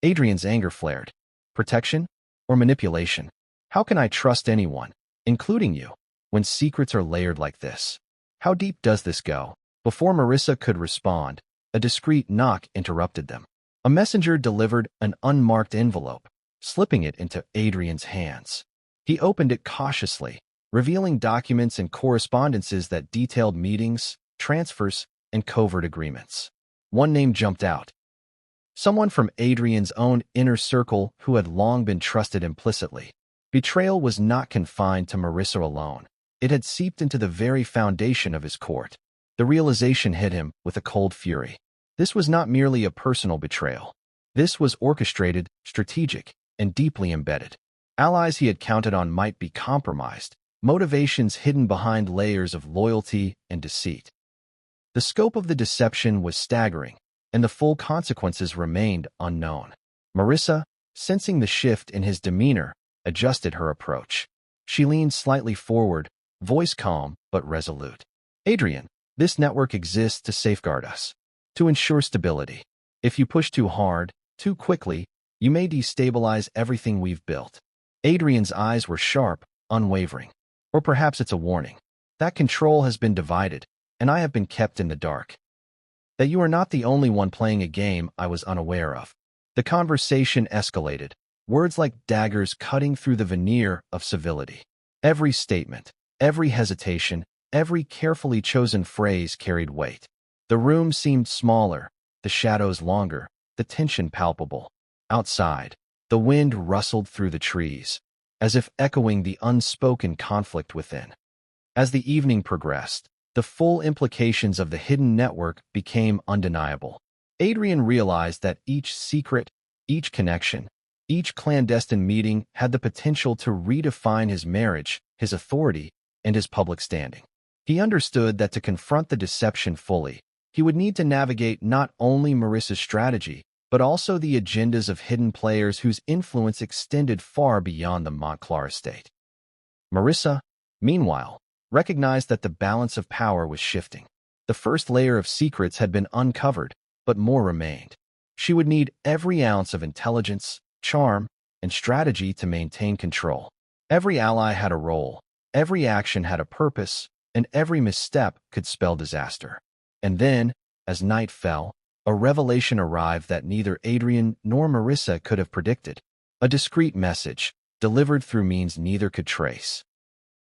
Adrian's anger flared. "Protection? Or manipulation? How can I trust anyone, including you, when secrets are layered like this? How deep does this go?" Before Marissa could respond, a discreet knock interrupted them. A messenger delivered an unmarked envelope, slipping it into Adrian's hands. He opened it cautiously, revealing documents and correspondences that detailed meetings, transfers, and covert agreements. One name jumped out. Someone from Adrian's own inner circle who had long been trusted implicitly. Betrayal was not confined to Marissa alone. It had seeped into the very foundation of his court. The realization hit him with a cold fury. This was not merely a personal betrayal. This was orchestrated, strategic, and deeply embedded. Allies he had counted on might be compromised, motivations hidden behind layers of loyalty and deceit. The scope of the deception was staggering, and the full consequences remained unknown. Marissa, sensing the shift in his demeanor, adjusted her approach. She leaned slightly forward, voice calm but resolute. Adrian, this network exists to safeguard us, to ensure stability. If you push too hard, too quickly, you may destabilize everything we've built. Adrian's eyes were sharp, unwavering. Or perhaps it's a warning. That control has been divided, and I have been kept in the dark. That you are not the only one playing a game I was unaware of. The conversation escalated, words like daggers cutting through the veneer of civility. Every statement, every hesitation, every carefully chosen phrase carried weight. The room seemed smaller, the shadows longer, the tension palpable. Outside, the wind rustled through the trees, as if echoing the unspoken conflict within. As the evening progressed, the full implications of the hidden network became undeniable. Adrian realized that each secret, each connection, each clandestine meeting had the potential to redefine his marriage, his authority, and his public standing. He understood that to confront the deception fully, he would need to navigate not only Marissa's strategy, but also the agendas of hidden players whose influence extended far beyond the Montclar estate. Marissa, meanwhile, recognized that the balance of power was shifting. The first layer of secrets had been uncovered, but more remained. She would need every ounce of intelligence, charm, and strategy to maintain control. Every ally had a role, every action had a purpose, and every misstep could spell disaster. And then, as night fell, a revelation arrived that neither Adrian nor Marissa could have predicted. A discreet message, delivered through means neither could trace,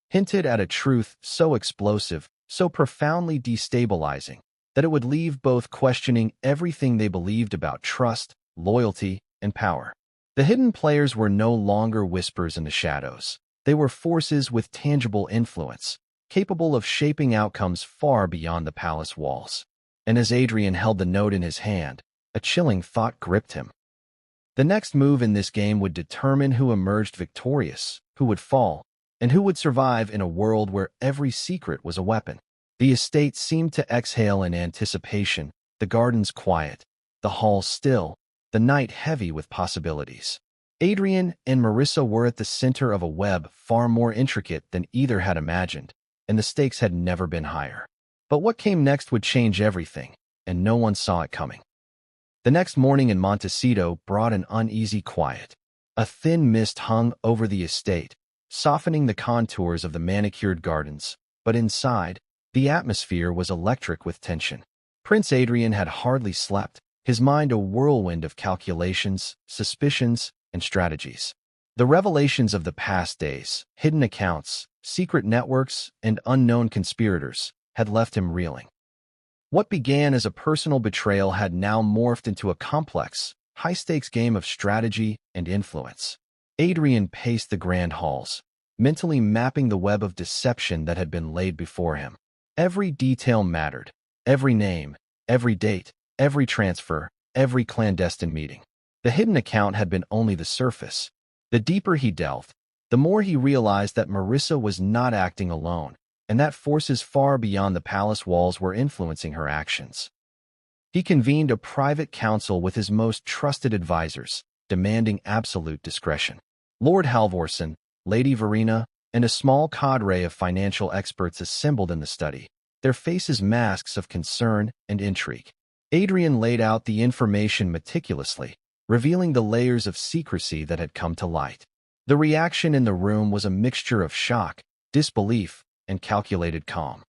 hinted at a truth so explosive, so profoundly destabilizing, that it would leave both questioning everything they believed about trust, loyalty, and power. The hidden players were no longer whispers in the shadows. They were forces with tangible influence, capable of shaping outcomes far beyond the palace walls. And as Adrian held the note in his hand, a chilling thought gripped him. The next move in this game would determine who emerged victorious, who would fall, and who would survive in a world where every secret was a weapon. The estate seemed to exhale in anticipation, the gardens quiet, the halls still, the night heavy with possibilities. Adrian and Marissa were at the center of a web far more intricate than either had imagined, and the stakes had never been higher. But what came next would change everything, and no one saw it coming. The next morning in Montecito brought an uneasy quiet. A thin mist hung over the estate, softening the contours of the manicured gardens, but inside, the atmosphere was electric with tension. Prince Adrian had hardly slept, his mind a whirlwind of calculations, suspicions, and strategies. The revelations of the past days, hidden accounts, secret networks, and unknown conspirators, had left him reeling. What began as a personal betrayal had now morphed into a complex, high-stakes game of strategy and influence. Adrian paced the grand halls, mentally mapping the web of deception that had been laid before him. Every detail mattered, every name, every date, every transfer, every clandestine meeting. The hidden account had been only the surface. The deeper he delved, the more he realized that Marissa was not acting alone, and that forces far beyond the palace walls were influencing her actions. He convened a private council with his most trusted advisors, demanding absolute discretion. Lord Halvorson, Lady Verena, and a small cadre of financial experts assembled in the study, their faces masks of concern and intrigue. Adrian laid out the information meticulously, revealing the layers of secrecy that had come to light. The reaction in the room was a mixture of shock, disbelief, and calculated calm.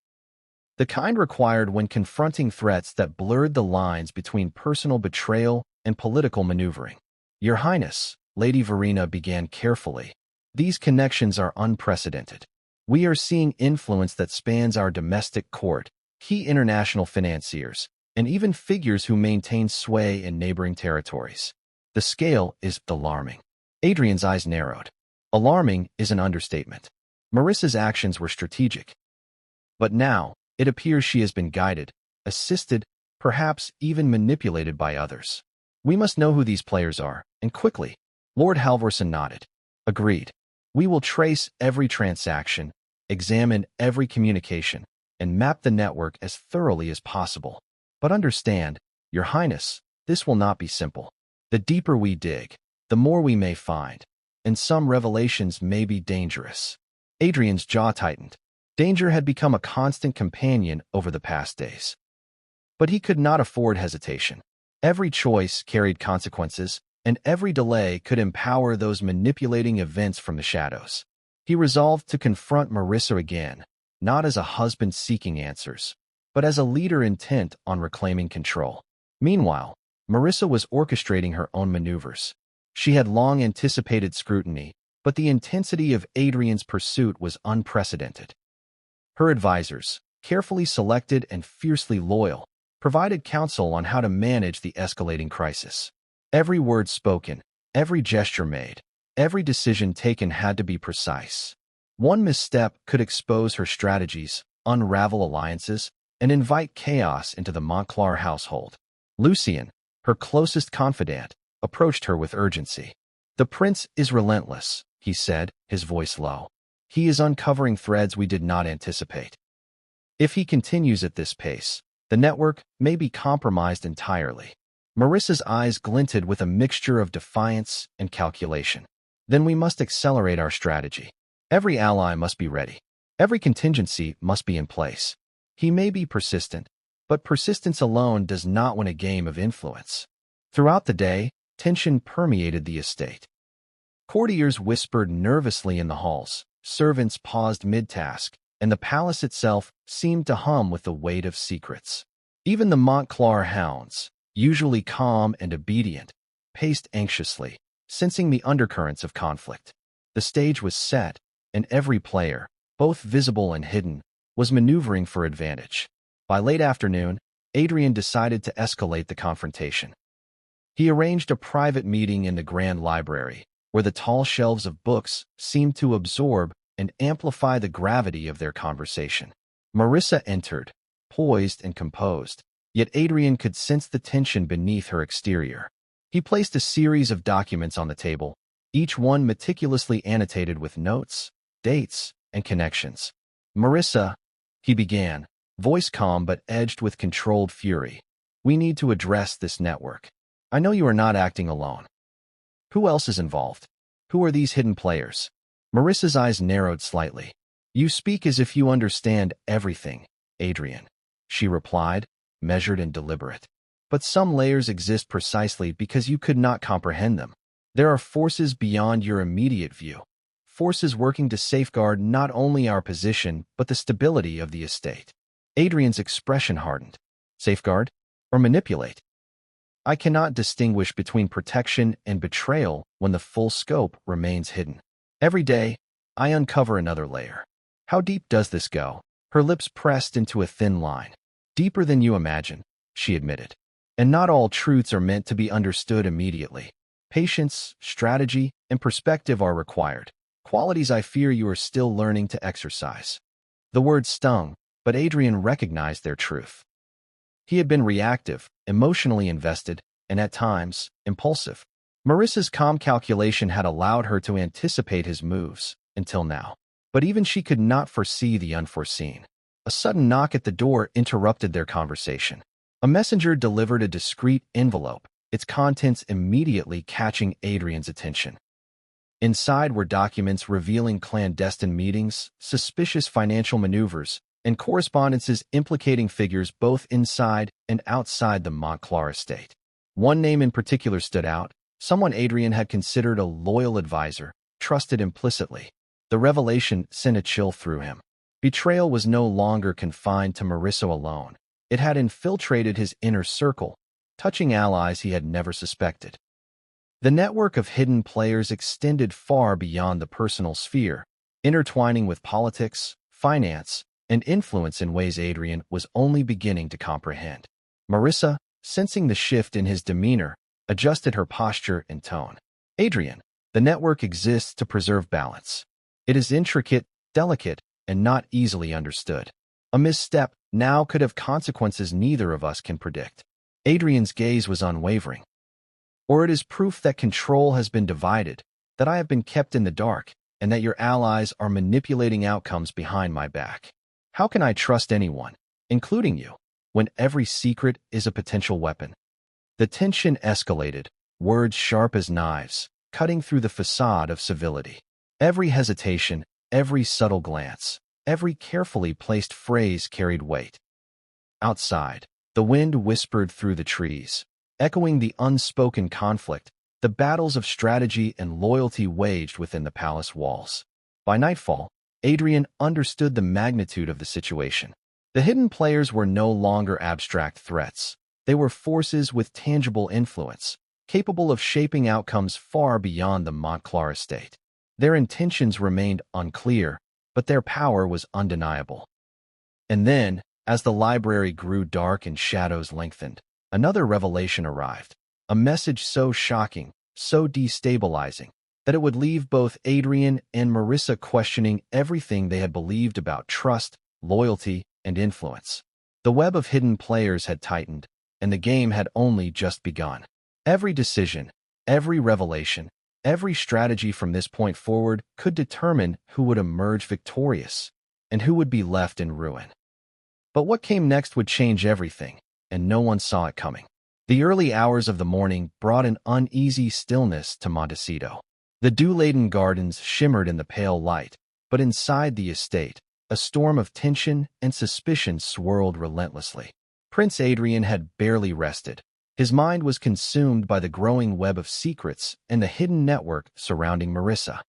the kind required when confronting threats that blurred the lines between personal betrayal and political maneuvering. Your Highness, Lady Verena began carefully. These connections are unprecedented. We are seeing influence that spans our domestic court, key international financiers, and even figures who maintain sway in neighboring territories. The scale is alarming. Adrian's eyes narrowed. Alarming is an understatement. Marissa's actions were strategic. But now, it appears she has been guided, assisted, perhaps even manipulated by others. We must know who these players are, and quickly. Lord Halvorson nodded. Agreed. We will trace every transaction, examine every communication, and map the network as thoroughly as possible. But understand, Your Highness, this will not be simple. The deeper we dig, the more we may find, and some revelations may be dangerous. Adrian's jaw tightened. Danger had become a constant companion over the past days. But he could not afford hesitation. Every choice carried consequences, and every delay could empower those manipulating events from the shadows. He resolved to confront Marissa again, not as a husband seeking answers, but as a leader intent on reclaiming control. Meanwhile, Marissa was orchestrating her own maneuvers. She had long anticipated scrutiny, but the intensity of Adrian's pursuit was unprecedented. Her advisors, carefully selected and fiercely loyal, provided counsel on how to manage the escalating crisis. Every word spoken, every gesture made, every decision taken had to be precise. One misstep could expose her strategies, unravel alliances, and invite chaos into the Montclar household. Lucien, her closest confidant, approached her with urgency. The prince is relentless, he said, his voice low. He is uncovering threads we did not anticipate. If he continues at this pace, the network may be compromised entirely. Marissa's eyes glinted with a mixture of defiance and calculation. Then we must accelerate our strategy. Every ally must be ready. Every contingency must be in place. He may be persistent, but persistence alone does not win a game of influence. Throughout the day, tension permeated the estate. Courtiers whispered nervously in the halls, servants paused mid-task, and the palace itself seemed to hum with the weight of secrets. Even the Montclar hounds, usually calm and obedient, paced anxiously, sensing the undercurrents of conflict. The stage was set, and every player, both visible and hidden, was maneuvering for advantage. By late afternoon, Adrian decided to escalate the confrontation. He arranged a private meeting in the Grand Library, where the tall shelves of books seemed to absorb and amplify the gravity of their conversation. Marissa entered, poised and composed, yet Adrian could sense the tension beneath her exterior. He placed a series of documents on the table, each one meticulously annotated with notes, dates, and connections. Marissa, he began, voice calm but edged with controlled fury. We need to address this network. I know you are not acting alone. Who else is involved? Who are these hidden players? Marissa's eyes narrowed slightly. You speak as if you understand everything, Adrian, she replied, measured and deliberate. But some layers exist precisely because you could not comprehend them. There are forces beyond your immediate view, forces working to safeguard not only our position but the stability of the estate. Adrian's expression hardened. Safeguard or manipulate? I cannot distinguish between protection and betrayal when the full scope remains hidden. Every day, I uncover another layer. How deep does this go? Her lips pressed into a thin line. Deeper than you imagine, she admitted. And not all truths are meant to be understood immediately. Patience, strategy, and perspective are required, qualities I fear you are still learning to exercise. The words stung, but Adrian recognized their truth. He had been reactive, emotionally invested, and at times, impulsive. Marissa's calm calculation had allowed her to anticipate his moves, until now. But even she could not foresee the unforeseen. A sudden knock at the door interrupted their conversation. A messenger delivered a discreet envelope, its contents immediately catching Adrian's attention. Inside were documents revealing clandestine meetings, suspicious financial maneuvers, and correspondences implicating figures both inside and outside the Montclar estate. One name in particular stood out, someone Adrian had considered a loyal advisor, trusted implicitly. The revelation sent a chill through him. Betrayal was no longer confined to Marissa alone. It had infiltrated his inner circle, touching allies he had never suspected. The network of hidden players extended far beyond the personal sphere, intertwining with politics, finance, and influence in ways Adrian was only beginning to comprehend. Marissa, sensing the shift in his demeanor, adjusted her posture and tone. Adrian, the network exists to preserve balance. It is intricate, delicate, and not easily understood. A misstep now could have consequences neither of us can predict. Adrian's gaze was unwavering. Or it is proof that control has been divided, that I have been kept in the dark, and that your allies are manipulating outcomes behind my back. How can I trust anyone, including you, when every secret is a potential weapon? The tension escalated, words sharp as knives, cutting through the facade of civility. Every hesitation, every subtle glance, every carefully placed phrase carried weight. Outside, the wind whispered through the trees, echoing the unspoken conflict, the battles of strategy and loyalty waged within the palace walls. By nightfall, Adrian understood the magnitude of the situation. The hidden players were no longer abstract threats. They were forces with tangible influence, capable of shaping outcomes far beyond the Montecito estate. Their intentions remained unclear, but their power was undeniable. And then, as the library grew dark and shadows lengthened, another revelation arrived. A message so shocking, so destabilizing, that it would leave both Adrian and Marissa questioning everything they had believed about trust, loyalty, and influence. The web of hidden players had tightened, and the game had only just begun. Every decision, every revelation, every strategy from this point forward could determine who would emerge victorious and who would be left in ruin. But what came next would change everything, and no one saw it coming. The early hours of the morning brought an uneasy stillness to Montecito. The dew-laden gardens shimmered in the pale light, but inside the estate, a storm of tension and suspicion swirled relentlessly. Prince Adrian had barely rested. His mind was consumed by the growing web of secrets and the hidden network surrounding Marissa.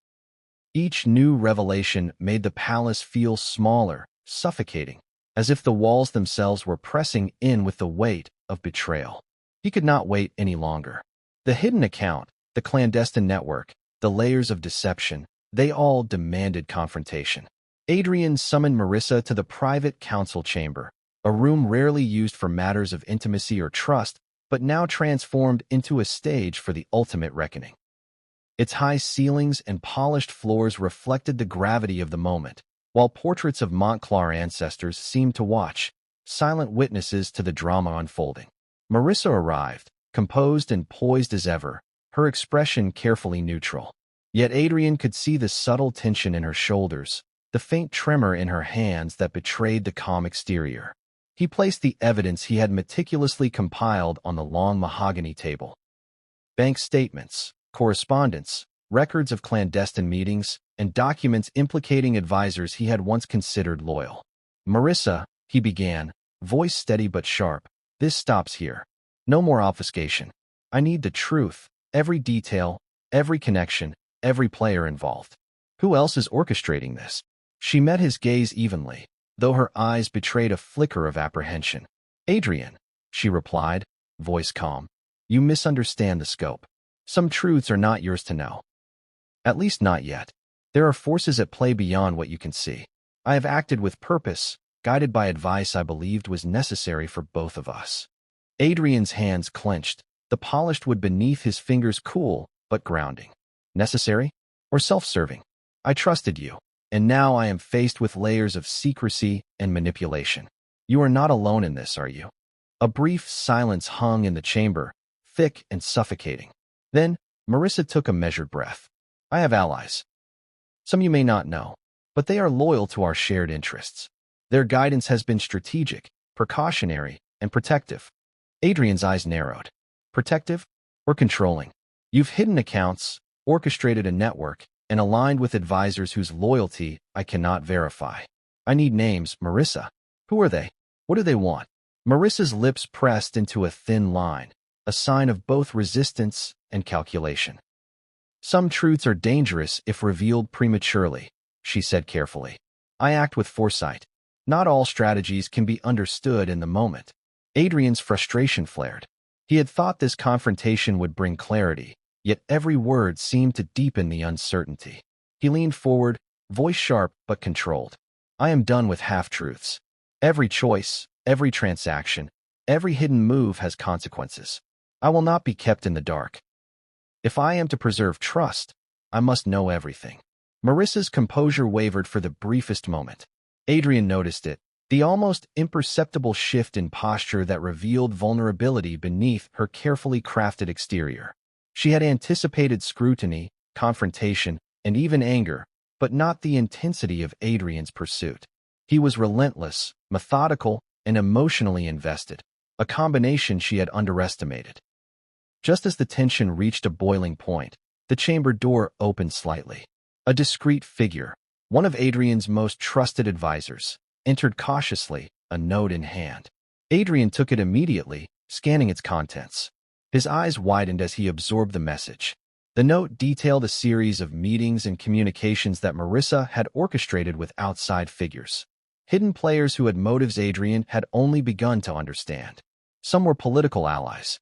Each new revelation made the palace feel smaller, suffocating, as if the walls themselves were pressing in with the weight of betrayal. He could not wait any longer. The hidden account, the clandestine network, the layers of deception, they all demanded confrontation. Adrian summoned Marissa to the private council chamber, a room rarely used for matters of intimacy or trust, but now transformed into a stage for the ultimate reckoning. Its high ceilings and polished floors reflected the gravity of the moment, while portraits of Montecito ancestors seemed to watch, silent witnesses to the drama unfolding. Marissa arrived, composed and poised as ever, her expression carefully neutral. Yet Adrian could see the subtle tension in her shoulders, the faint tremor in her hands that betrayed the calm exterior. He placed the evidence he had meticulously compiled on the long mahogany table. Bank statements, correspondence, records of clandestine meetings, and documents implicating advisors he had once considered loyal. Marissa, he began, voice steady but sharp, this stops here. No more obfuscation. I need the truth, every detail, every connection, every player involved. Who else is orchestrating this? She met his gaze evenly, though her eyes betrayed a flicker of apprehension. Adrian, she replied, voice calm. You misunderstand the scope. Some truths are not yours to know. At least not yet. There are forces at play beyond what you can see. I have acted with purpose, guided by advice I believed was necessary for both of us. Adrian's hands clenched, the polished wood beneath his fingers cool, but grounding. Necessary? Or self-serving? I trusted you, and now I am faced with layers of secrecy and manipulation. You are not alone in this, are you? A brief silence hung in the chamber, thick and suffocating. Then, Marissa took a measured breath. I have allies. Some you may not know, but they are loyal to our shared interests. Their guidance has been strategic, precautionary, and protective. Adrian's eyes narrowed. Protective or controlling? You've hidden accounts, orchestrated a network, and aligned with advisors whose loyalty I cannot verify. I need names, Marissa. Who are they? What do they want? Marissa's lips pressed into a thin line, a sign of both resistance and calculation. Some truths are dangerous if revealed prematurely, she said carefully. I act with foresight. Not all strategies can be understood in the moment. Adrian's frustration flared. He had thought this confrontation would bring clarity, yet every word seemed to deepen the uncertainty. He leaned forward, voice sharp but controlled. I am done with half-truths. Every choice, every transaction, every hidden move has consequences. I will not be kept in the dark. If I am to preserve trust, I must know everything. Marissa's composure wavered for the briefest moment. Adrian noticed it, the almost imperceptible shift in posture that revealed vulnerability beneath her carefully crafted exterior. She had anticipated scrutiny, confrontation, and even anger, but not the intensity of Adrian's pursuit. He was relentless, methodical, and emotionally invested, a combination she had underestimated. Just as the tension reached a boiling point, the chamber door opened slightly. A discreet figure, one of Adrian's most trusted advisors, entered cautiously, a note in hand. Adrian took it immediately, scanning its contents. His eyes widened as he absorbed the message. The note detailed a series of meetings and communications that Marissa had orchestrated with outside figures. Hidden players who had motives Adrian had only begun to understand. Some were political allies.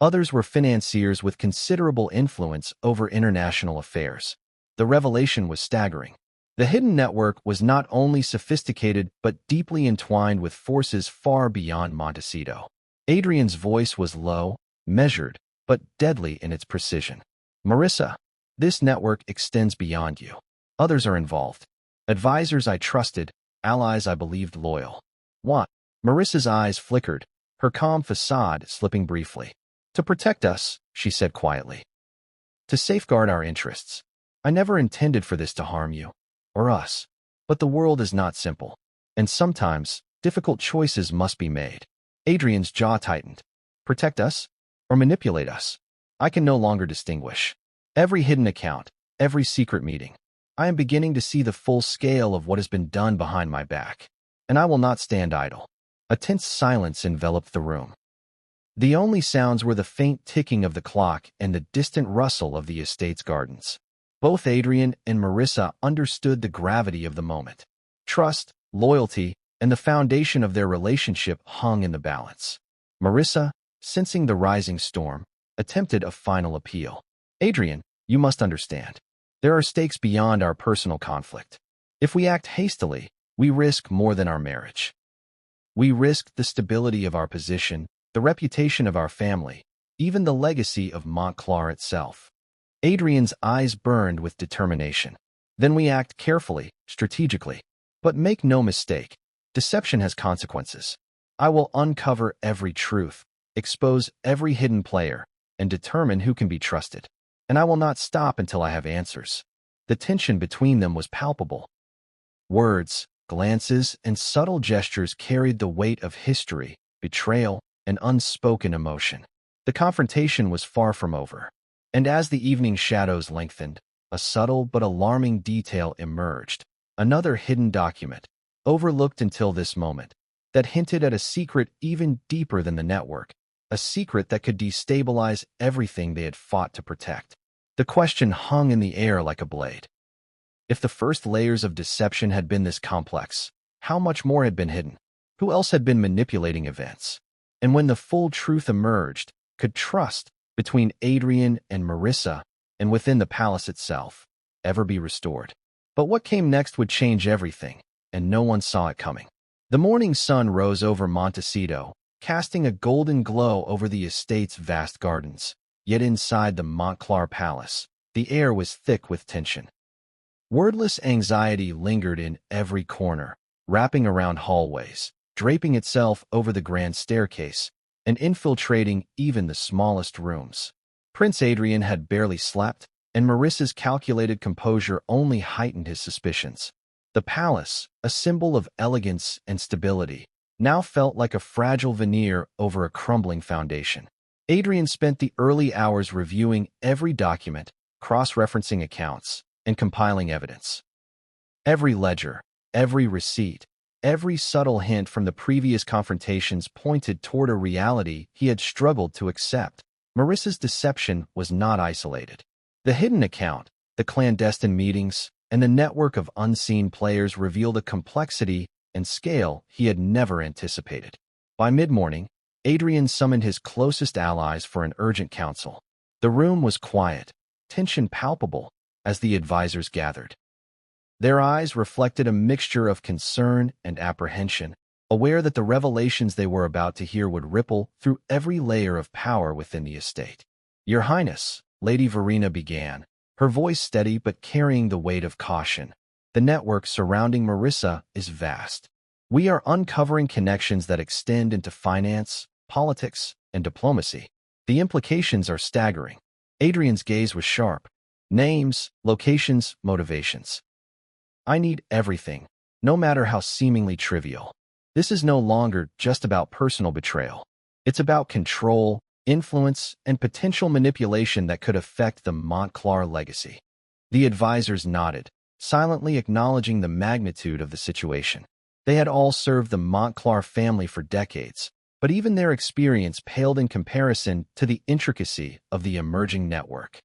Others were financiers with considerable influence over international affairs. The revelation was staggering. The hidden network was not only sophisticated but deeply entwined with forces far beyond Montecito. Adrian's voice was low, measured, but deadly in its precision. Marissa, this network extends beyond you. Others are involved. Advisors I trusted, allies I believed loyal. What? Marissa's eyes flickered, her calm facade slipping briefly. To protect us, she said quietly. To safeguard our interests. I never intended for this to harm you, or us. But the world is not simple, and sometimes difficult choices must be made. Adrian's jaw tightened. Protect us? Or manipulate us? I can no longer distinguish. Every hidden account, every secret meeting. I am beginning to see the full scale of what has been done behind my back, and I will not stand idle. A tense silence enveloped the room. The only sounds were the faint ticking of the clock and the distant rustle of the estate's gardens. Both Adrian and Marissa understood the gravity of the moment. Trust, loyalty, and the foundation of their relationship hung in the balance. Marissa, sensing the rising storm, attempted a final appeal. Adrian, you must understand. There are stakes beyond our personal conflict. If we act hastily, we risk more than our marriage. We risk the stability of our position, the reputation of our family, even the legacy of Montclar itself. Adrian's eyes burned with determination. Then we act carefully, strategically. But make no mistake, deception has consequences. I will uncover every truth, expose every hidden player, and determine who can be trusted. And I will not stop until I have answers. The tension between them was palpable. Words, glances, and subtle gestures carried the weight of history, betrayal, and unspoken emotion. The confrontation was far from over. And as the evening shadows lengthened, a subtle but alarming detail emerged. Another hidden document, overlooked until this moment, that hinted at a secret even deeper than the network, a secret that could destabilize everything they had fought to protect. The question hung in the air like a blade. If the first layers of deception had been this complex, how much more had been hidden? Who else had been manipulating events? And when the full truth emerged, could trust between Adrian and Marissa, and within the palace itself, ever be restored? But what came next would change everything, and no one saw it coming. The morning sun rose over Montecito, casting a golden glow over the estate's vast gardens. Yet inside the Montclar palace, the air was thick with tension. Wordless anxiety lingered in every corner, wrapping around hallways, draping itself over the grand staircase, and infiltrating even the smallest rooms. Prince Adrian had barely slept, and Marissa's calculated composure only heightened his suspicions. The palace, a symbol of elegance and stability, now felt like a fragile veneer over a crumbling foundation. Adrian spent the early hours reviewing every document, cross-referencing accounts, and compiling evidence. Every ledger, every receipt, every subtle hint from the previous confrontations pointed toward a reality he had struggled to accept. Marissa's deception was not isolated. The hidden account, the clandestine meetings, and the network of unseen players revealed a complexity and scale he had never anticipated. By mid-morning, Adrian summoned his closest allies for an urgent council. The room was quiet, tension palpable, as the advisors gathered. Their eyes reflected a mixture of concern and apprehension, aware that the revelations they were about to hear would ripple through every layer of power within the estate. "Your Highness," Lady Verena began, her voice steady but carrying the weight of caution. "The network surrounding Marissa is vast. We are uncovering connections that extend into finance, politics, and diplomacy. The implications are staggering." Adrian's gaze was sharp. "Names, locations, motivations. I need everything, no matter how seemingly trivial. This is no longer just about personal betrayal. It's about control, influence, and potential manipulation that could affect the Montclar legacy." The advisors nodded, silently acknowledging the magnitude of the situation. They had all served the Montclar family for decades, but even their experience paled in comparison to the intricacy of the emerging network.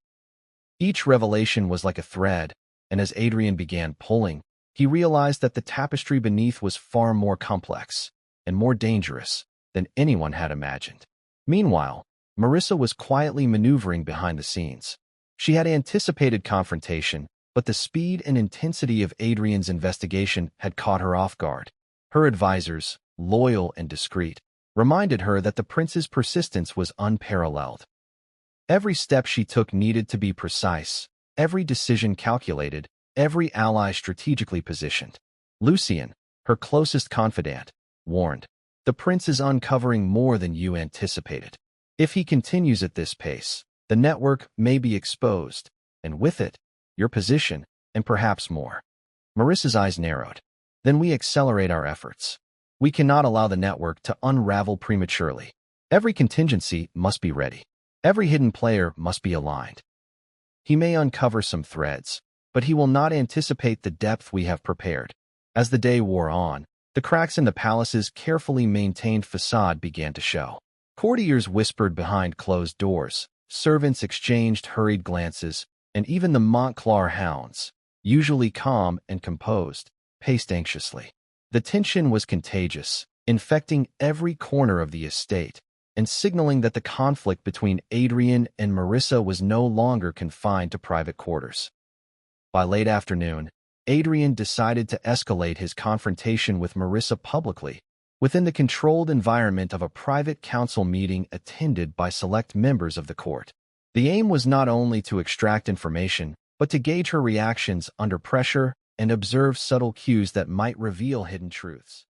Each revelation was like a thread, and as Adrian began pulling, he realized that the tapestry beneath was far more complex and more dangerous than anyone had imagined. Meanwhile, Marissa was quietly maneuvering behind the scenes. She had anticipated confrontation, but the speed and intensity of Adrian's investigation had caught her off guard. Her advisors, loyal and discreet, reminded her that the prince's persistence was unparalleled. Every step she took needed to be precise, every decision calculated, every ally strategically positioned. Lucien, her closest confidant, warned, "The prince is uncovering more than you anticipated. If he continues at this pace, the network may be exposed, and with it, your position, and perhaps more." Marissa's eyes narrowed. "Then we accelerate our efforts. We cannot allow the network to unravel prematurely. Every contingency must be ready. Every hidden player must be aligned. He may uncover some threads, but he will not anticipate the depth we have prepared." As the day wore on, the cracks in the palace's carefully maintained facade began to show. Courtiers whispered behind closed doors, servants exchanged hurried glances, and even the Montclar hounds, usually calm and composed, paced anxiously. The tension was contagious, infecting every corner of the estate, and signaling that the conflict between Adrian and Marissa was no longer confined to private quarters. By late afternoon, Adrian decided to escalate his confrontation with Marissa publicly, within the controlled environment of a private council meeting attended by select members of the court. The aim was not only to extract information, but to gauge her reactions under pressure and observe subtle cues that might reveal hidden truths.